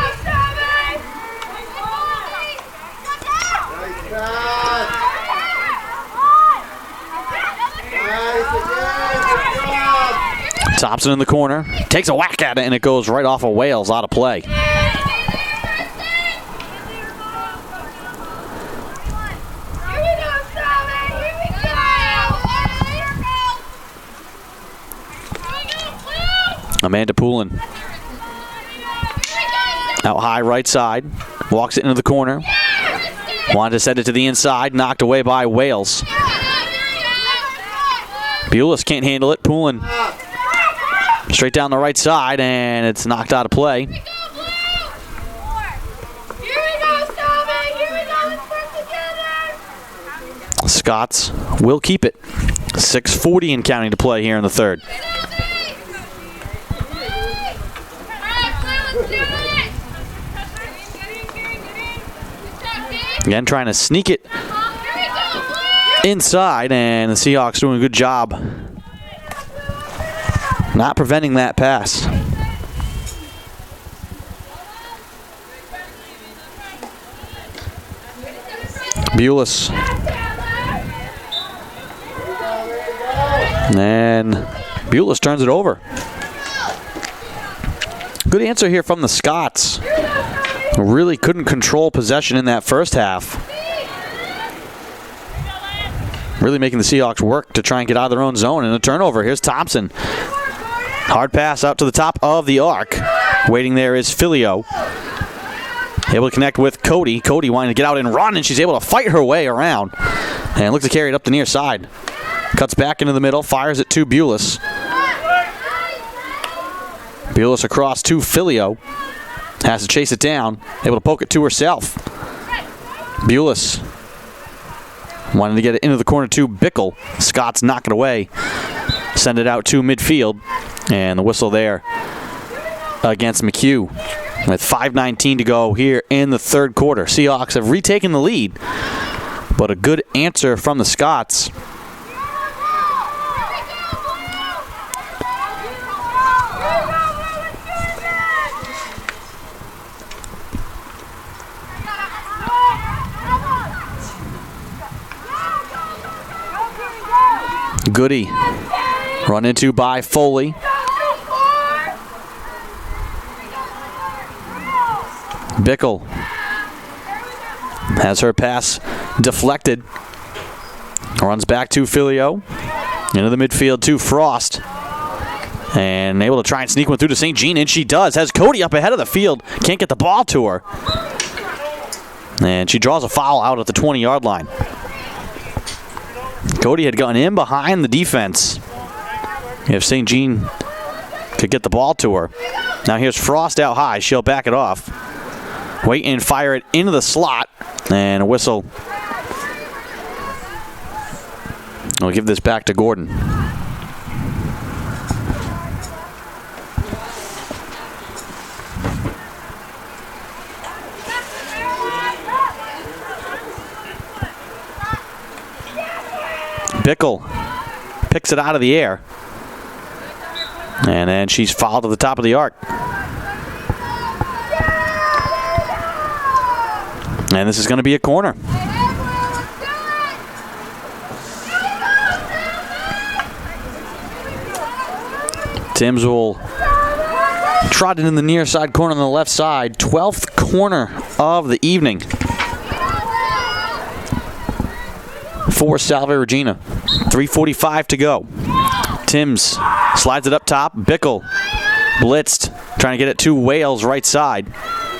Thompson in the corner. Takes a whack at it, and it goes right off of Wales, out of play. Amanda Poulin. Out high right side. Walks it into the corner. Wanted to send it to the inside. Knocked away by Wales. Bulis can't handle it. Poulin straight down the right side, and it's knocked out of play. Scots will keep it. 6:40 and counting to play here in the third. Again, trying to sneak it inside, and the Seahawks doing a good job not preventing that pass. Bulis. And Bulis turns it over. Good answer here from the Scots. Really couldn't control possession in that first half. Really making the Seahawks work to try and get out of their own zone. And a turnover. Here's Thompson. Hard pass out to the top of the arc. Waiting there is Filio. Able to connect with Cody. Cody wanting to get out and run, and she's able to fight her way around. And looks to carry it up the near side. Cuts back into the middle. Fires it to Bulis. Bulis across to Filio. Has to chase it down. Able to poke it to herself. Bulis wanting to get it into the corner to Bickle. Scott's knock it away. Send it out to midfield. And the whistle there against McHugh. With 5:19 to go here in the third quarter. Seahawks have retaken the lead. But a good answer from the Scots. Goody. Run into by Foley. Bickle has her pass deflected. Runs back to Filio. Into the midfield to Frost. And able to try and sneak one through to St. Jean, and she does. Has Cody up ahead of the field. Can't get the ball to her. And she draws a foul out at the 20-yard line. Cody had gone in behind the defense. If St. Jean could get the ball to her. Now here's Frost out high. She'll back it off. Wait and fire it into the slot. And a whistle. We'll give this back to Gordon. Bickle picks it out of the air. And then she's fouled to the top of the arc. And this is going to be a corner. Timms will trot it in the near side corner on the left side. 12th corner of the evening for Salve Regina. 3:45 to go. Timms slides it up top. Bickle blitzed, trying to get it to Wales right side.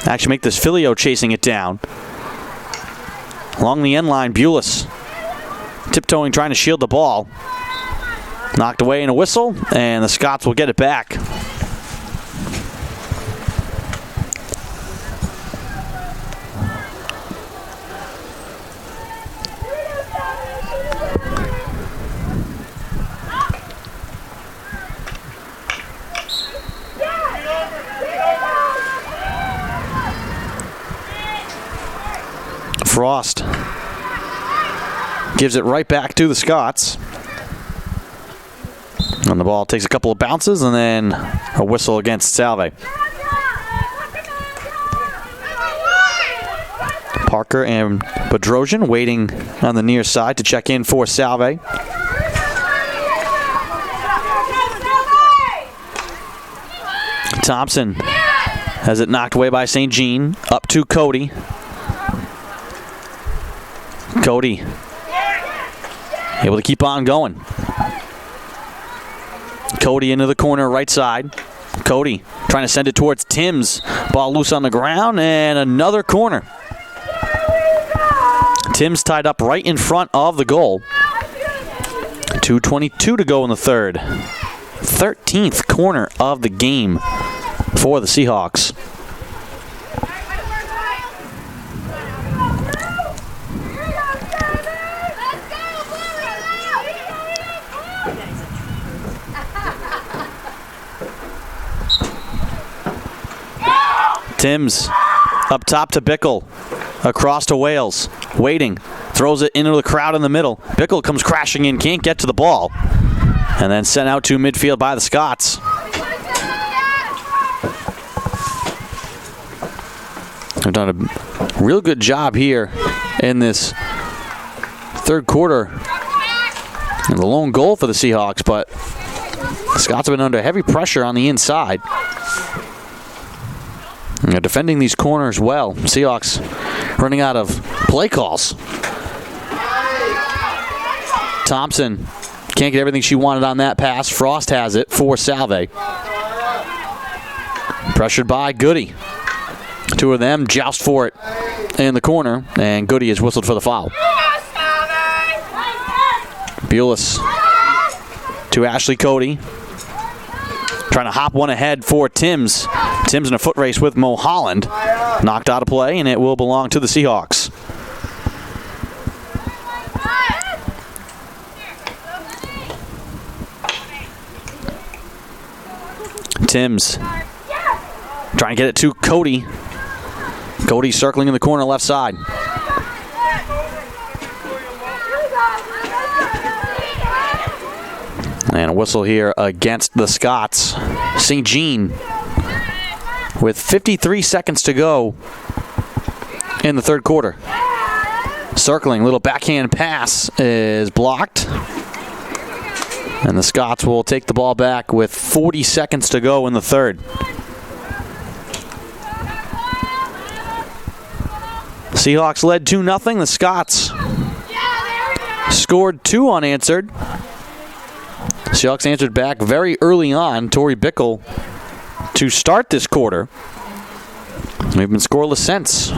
Actually make this Filio chasing it down. Along the end line, Bulis tiptoeing, trying to shield the ball. Knocked away in a whistle, and the Scots will get it back. Frost gives it right back to the Scots. And the ball takes a couple of bounces and then a whistle against Salve. Parker and Bedrosian waiting on the near side to check in for Salve. Thompson has it knocked away by St. Jean. Up to Cody. Cody able to keep on going. Cody into the corner, right side. Cody trying to send it towards Timms. Ball loose on the ground, and another corner. Timms tied up right in front of the goal. 2:22 to go in the third. 13th corner of the game for the Seahawks. Timms up top to Bickle. Across to Wales. Waiting. Throws it into the crowd in the middle. Bickle comes crashing in. Can't get to the ball. And then sent out to midfield by the Scots. They've done a real good job here in this third quarter. And the lone goal for the Seahawks, but the Scots have been under heavy pressure on the inside. They're defending these corners well. Seahawks running out of play calls. Thompson can't get everything she wanted on that pass. Frost has it for Salve. Pressured by Goody. Two of them joust for it in the corner, and Goody is whistled for the foul. Bulis to Ashley Cody. Trying to hop one ahead for Timms. Timms in a foot race with Mo Holland. Knocked out of play, and it will belong to the Seahawks. Timms trying to get it to Cody. Cody circling in the corner left side. And a whistle here against the Scots. St. Jean with 53 seconds to go in the third quarter. Circling, little backhand pass is blocked. And the Scots will take the ball back with 40 seconds to go in the third. Seahawks led 2-0. The Scots scored 2 unanswered. Seahawks answered back very early on. Tori Bickle to start this quarter. We've been scoreless since.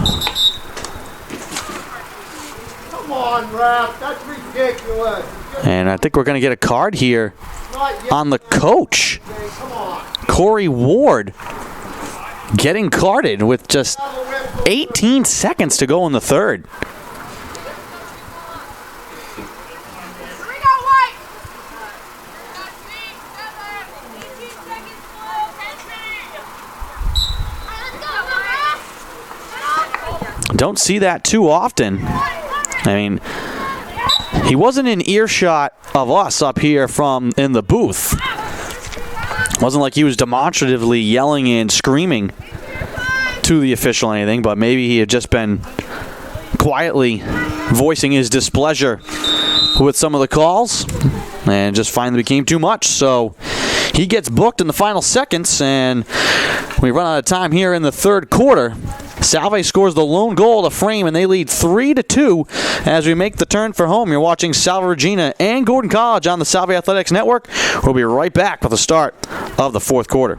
Come on, ref. That's ridiculous. And I think we're going to get a card here on the coach. Corey Ward getting carded with just 18 seconds to go in the third. Don't see that too often. I mean, he wasn't in earshot of us up here from in the booth. Wasn't like he was demonstratively yelling and screaming to the official or anything, but maybe he had just been quietly voicing his displeasure with some of the calls and just finally became too much. So he gets booked in the final seconds, and we run out of time here in the third quarter. Salve scores the lone goal to frame, and they lead 3-2 as we make the turn for home. You're watching Salve Regina and Gordon College on the Salve Athletics Network. We'll be right back with the start of the fourth quarter.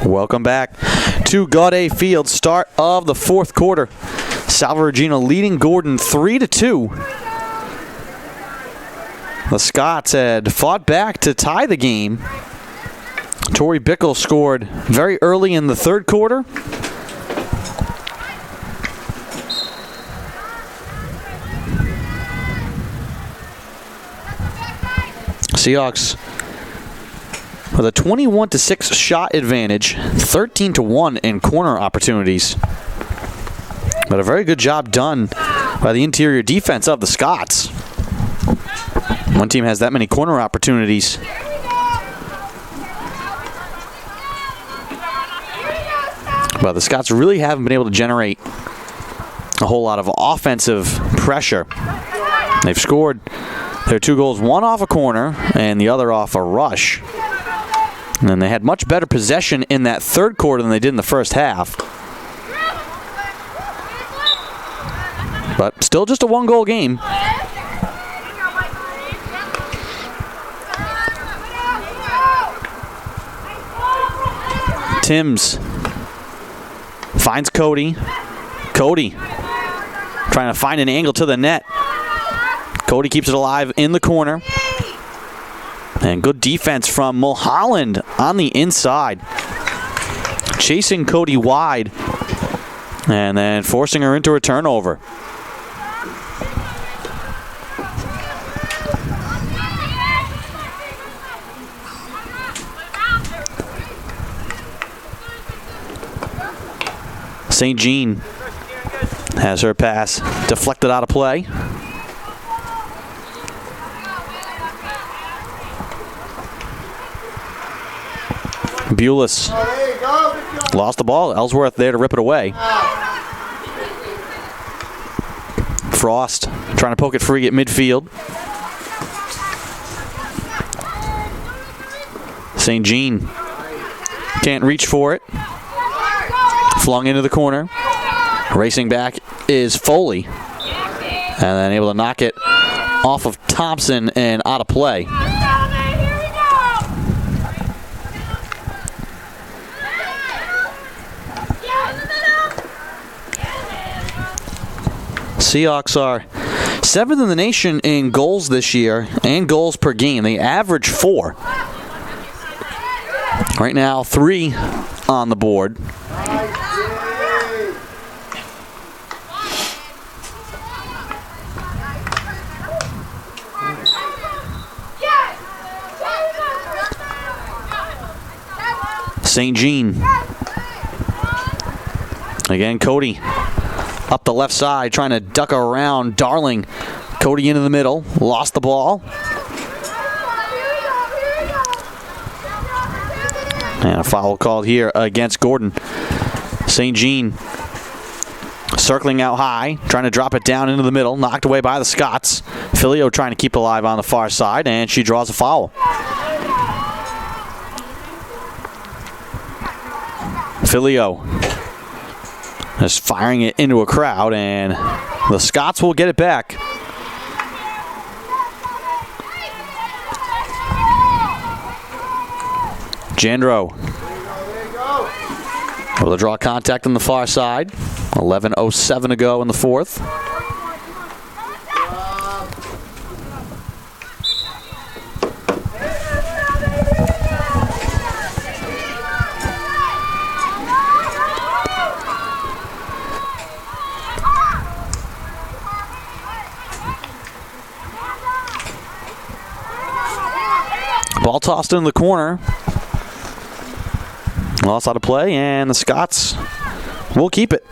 Welcome back to Gaudet Field, start of the fourth quarter. Salve Regina leading Gordon 3-2. The Scots had fought back to tie the game. Tori Bickle scored very early in the third quarter. Seahawks with a 21-6 shot advantage, 13-1 in corner opportunities. But a very good job done by the interior defense of the Scots. One team has that many corner opportunities. But the Scots really haven't been able to generate a whole lot of offensive pressure. They've scored their 2 goals, one off a corner and the other off a rush. And they had much better possession in that third quarter than they did in the first half. But still just a 1-goal game. Timms finds Cody. Cody trying to find an angle to the net. Cody keeps it alive in the corner. And good defense from Mulholland on the inside. Chasing Cody wide. And then forcing her into a turnover. St. Jean has her pass deflected out of play. Bulis lost the ball. Ellsworth there to rip it away. Frost trying to poke it free at midfield. St. Jean can't reach for it. Flung into the corner. Racing back is Foley. And then able to knock it off of Thompson and out of play. Seahawks are 7th in the nation in goals this year and goals per game. They average 4. Right now, 3 on the board. St. Jean. Again, Cody up the left side, trying to duck around Darling. Cody into the middle, lost the ball. And a foul called here against Gordon. St. Jean circling out high, trying to drop it down into the middle, knocked away by the Scots. Filio trying to keep alive on the far side, and she draws a foul. Filio is firing it into a crowd, and the Scots will get it back. Jandro able to draw contact on the far side. 11:07 to go in the fourth. Ball tossed in the corner. Lost out of play, and the Scots will keep it.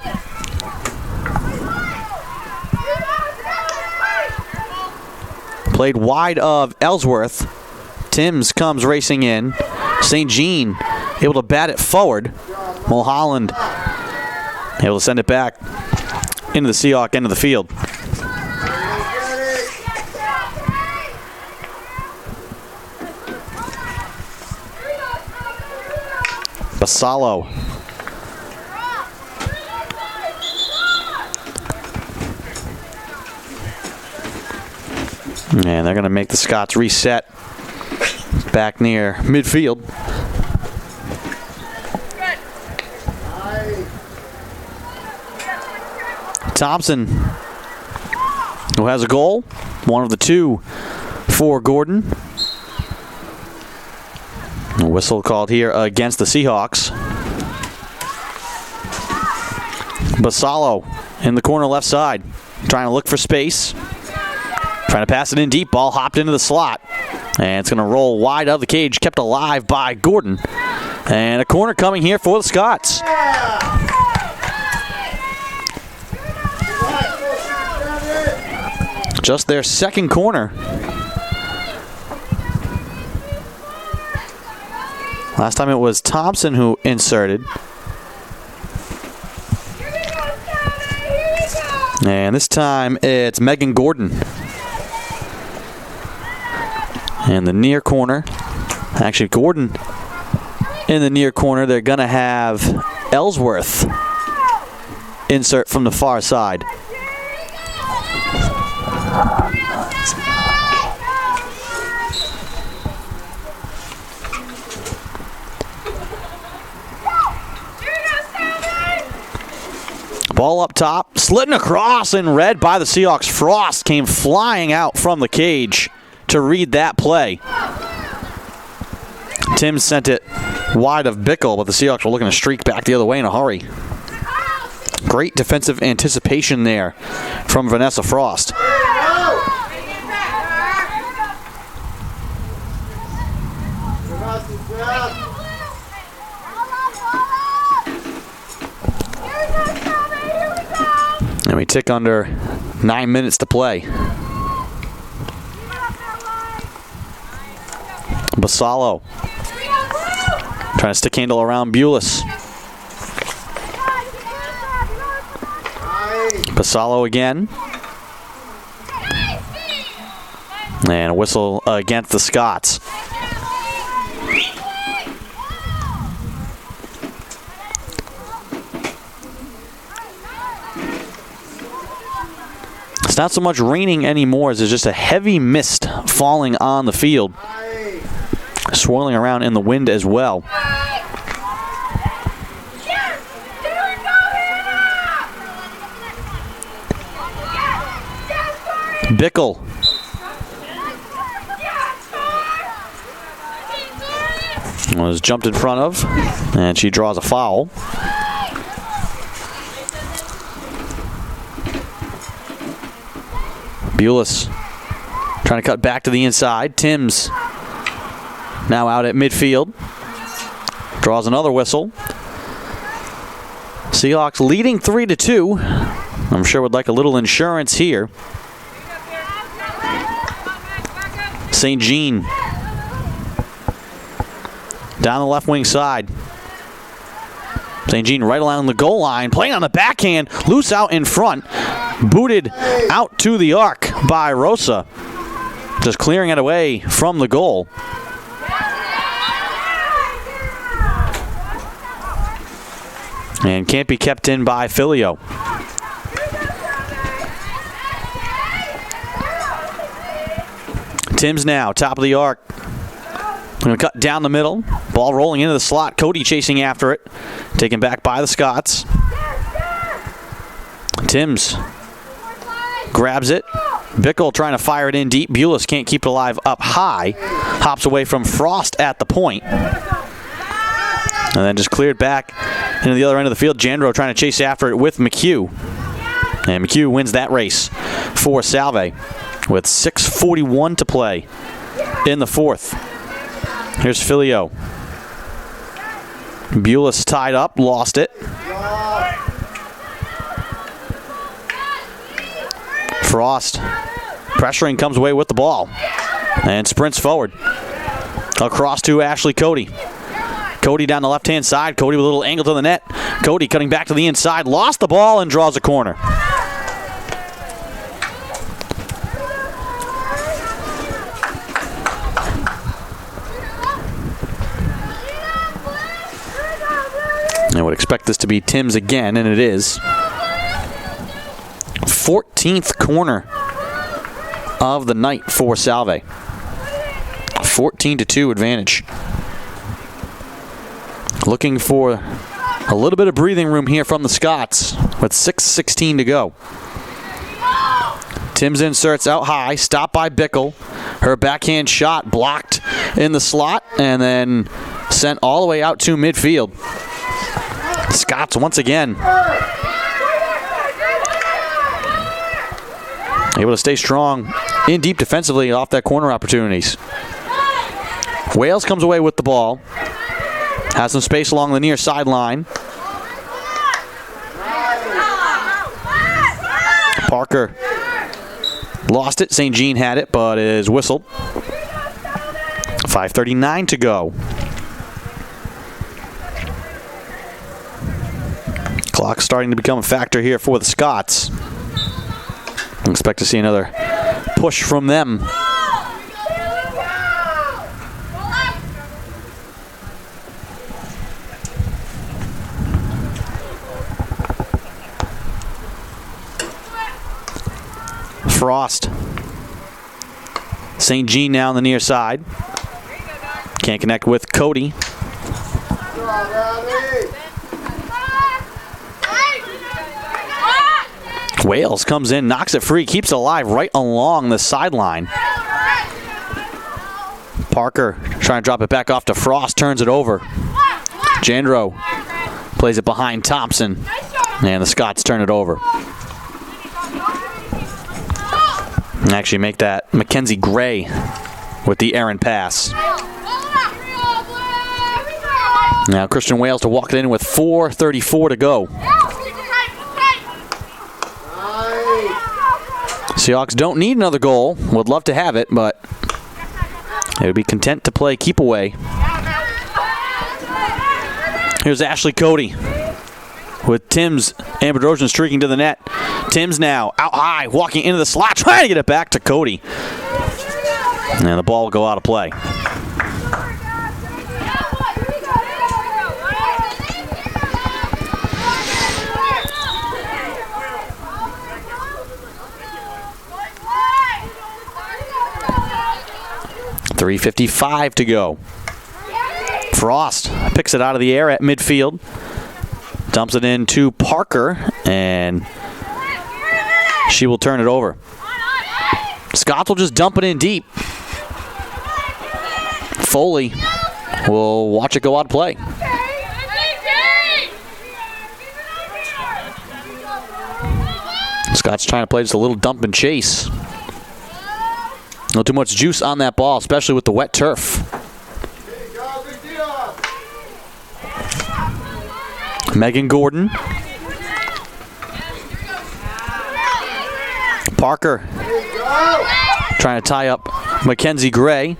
Played wide of Ellsworth. Timms comes racing in. St. Jean able to bat it forward. Mulholland able to send it back into the Seahawk end of the field. Basalo. And they're going to make the Scots reset back near midfield. Thompson, who has a goal, one of the two for Gordon. A whistle called here against the Seahawks. Basallo in the corner left side, trying to look for space. Trying to pass it in deep. Ball hopped into the slot. And it's going to roll wide out of the cage, kept alive by Gordon. And a corner coming here for the Scots. Just their second corner. Last time it was Thompson who inserted. And this time it's Megan Gordon. And the near corner. Actually, Gordon in the near corner. They're going to have Ellsworth insert from the far side. Ball up top, slidden across and read by the Seahawks. Frost came flying out from the cage to read that play. Tim sent it wide of Bickle, but the Seahawks were looking to streak back the other way in a hurry. Great defensive anticipation there from Vanessa Frost. And we tick under 9 minutes to play. Basallo trying to stick handle around Bulis. Basallo again. And a whistle against the Scots. It's not so much raining anymore as there's just a heavy mist falling on the field. Swirling around in the wind as well. Bickle. Was jumped in front of, and she draws a foul. Bulis trying to cut back to the inside. Timms now out at midfield. Draws another whistle. Seahawks leading 3-2. I'm sure would like a little insurance here. St. Jean down the left wing side. St. Jean right along the goal line, playing on the backhand, loose out in front. Booted out to the arc by Rosa. Just clearing it away from the goal. And can't be kept in by Filio. Timms now, top of the arc. Going to cut down the middle. Ball rolling into the slot. Cody chasing after it. Taken back by the Scots. Timms grabs it. Bickle trying to fire it in deep. Bulis can't keep it alive up high. Hops away from Frost at the point. And then just cleared back into the other end of the field. Jandro trying to chase after it with McHugh. And McHugh wins that race for Salve with 6:41 to play in the fourth. Here's Filio. Bulis tied up, lost it. Frost pressuring, comes away with the ball and sprints forward. Across to Ashley Cody. Cody down the left-hand side. Cody with a little angle to the net. Cody cutting back to the inside. Lost the ball and draws a corner. I would expect this to be Timms again, and it is. 14th corner of the night for Salve. 14-2 advantage. Looking for A little bit of breathing room here from the Scots with 6:16 to go. Timms inserts out high, stopped by Bickle. Her backhand shot blocked in the slot and then sent all the way out to midfield. Scots once again able to stay strong in deep defensively off that corner opportunities. Wales comes away with the ball. Has some space along the near sideline. Parker lost it. St. Jean had it, but is whistled. 5:39 to go. Clock starting to become a factor here for the Scots. Expect to see another push from them. Frost. St. Jean now on the near side. Can't connect with Cody. Wales comes in, knocks it free, keeps it alive right along the sideline. Parker trying to drop it back off to Frost, turns it over. Jandro plays it behind Thompson, and the Scots turn it over. And actually make that Mackenzie Gray with the errant pass. Now Christian Wales to walk it in with 4:34 to go. Seahawks don't need another goal. Would love to have it, but they would be content to play keep away. Here's Ashley Cody with Timms and Bedrosian streaking to the net. Timms now out high, walking into the slot, trying to get it back to Cody. And the ball will go out of play. .355 to go. Frost picks it out of the air at midfield. Dumps it in to Parker, and she will turn it over. Scots will just dump it in deep. Foley will watch it go out of play. Scots trying to play just a little dump and chase. Not too much juice on that ball, especially with the wet turf. Megan Gordon. Parker trying to tie up Mackenzie Gray.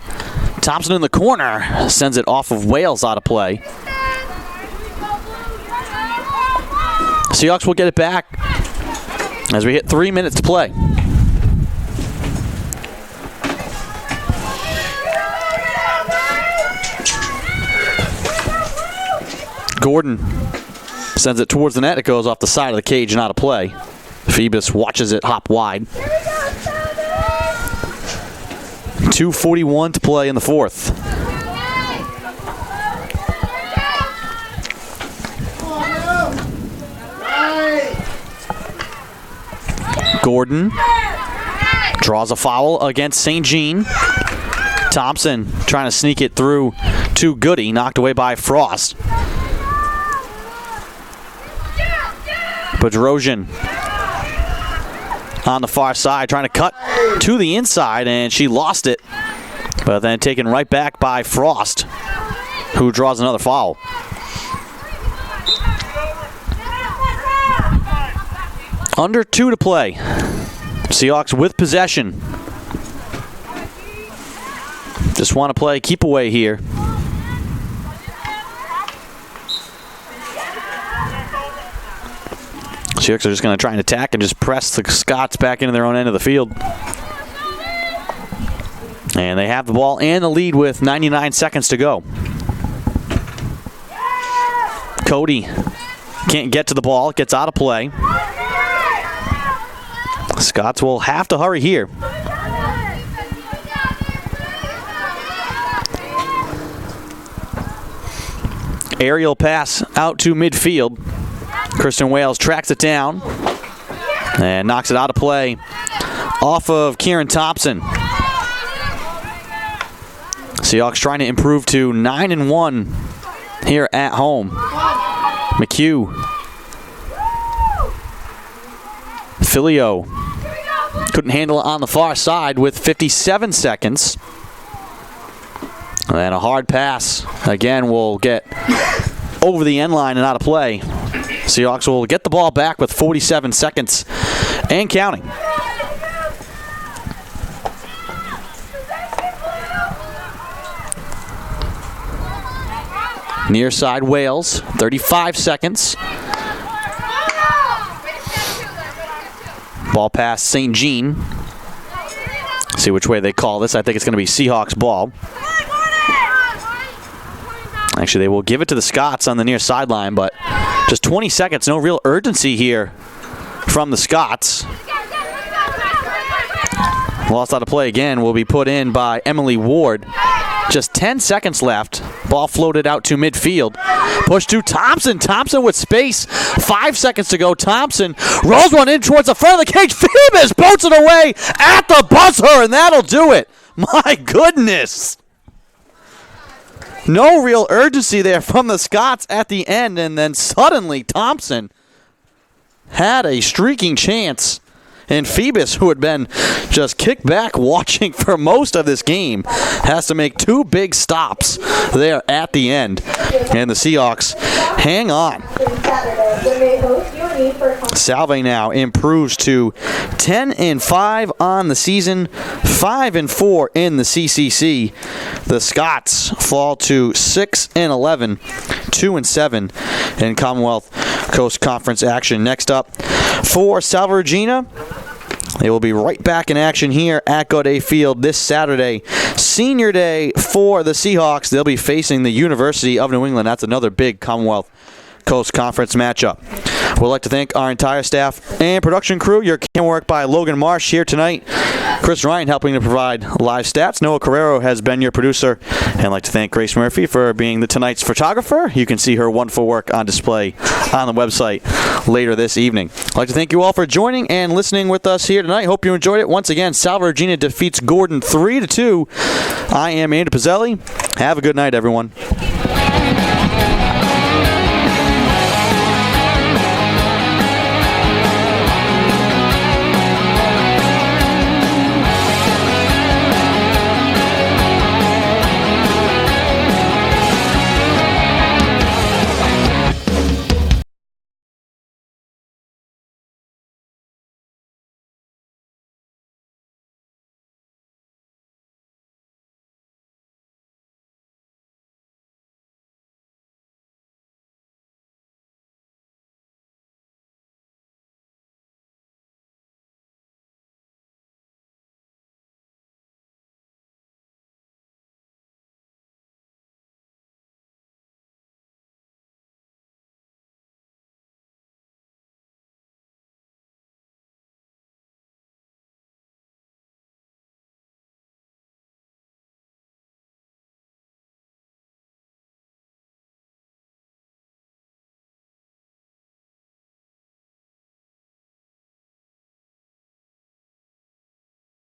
Thompson in the corner sends it off of Wales out of play. Seahawks will get it back as we hit 3 minutes to play. Gordon sends it towards the net. It goes off the side of the cage and out of play. Phoebus watches it hop wide. 2:41 to play in the fourth. Gordon draws a foul against St. Jean. Thompson trying to sneak it through to Goody, knocked away by Frost. Bedrosian on the far side, trying to cut to the inside, and she lost it. But then taken right back by Frost, who draws another foul. Under 2 to play. Seahawks with possession. Just want to play keep away here. Seahawks are just going to try and attack and just press the Scots back into their own end of the field. And they have the ball and the lead with 99 seconds to go. Cody can't get to the ball, gets out of play. Scots will have to hurry here. Aerial pass out to midfield. Kristen Wales tracks it down and knocks it out of play off of Kieran Thompson. Seahawks trying to improve to 9-1 here at home. McHugh. Filio couldn't handle it on the far side with 57 seconds. And a hard pass. Again, will get over the end line and out of play. Seahawks will get the ball back with 47 seconds and counting. Near side Wales, 35 seconds. Ball pass St. Jean. See which way they call this. I think it's going to be Seahawks ball. Actually, they will give it to the Scots on the near sideline, but just 20 seconds. No real urgency here from the Scots. Lost out of play again will be put in by Emily Ward. Just 10 seconds left. Ball floated out to midfield. Push to Thompson. Thompson with space. 5 seconds to go. Thompson rolls one in towards the front of the cage. Phoebus boats it away at the buzzer, and that'll do it. My goodness. No real urgency there from the Scots at the end, and then suddenly Thompson had a streaking chance. And Phoebus, who had been just kicked back watching for most of this game, has to make 2 big stops there at the end. And the Seahawks hang on. Salve now improves to 10-5 on the season, 5-4 in the CCC. The Scots fall to 6-11, 2-7 in Commonwealth Coast Conference action. Next up for Salve Regina, they will be right back in action here at Gaudet Field this Saturday. Senior day for the Seahawks. They'll be facing the University of New England. That's another big Commonwealth Coast Conference matchup. We'd like to thank our entire staff and production crew. Your camera work by Logan Marsh here tonight. Chris Ryan helping to provide live stats. Noah Carrero has been your producer. And I'd like to thank Grace Murphy for being the tonight's photographer. You can see her wonderful work on display on the website later this evening. I'd like to thank you all for joining and listening with us here tonight. Hope you enjoyed it. Once again, Salve Regina defeats Gordon 3-2. I am Andrew Pizzelli. Have a good night, everyone.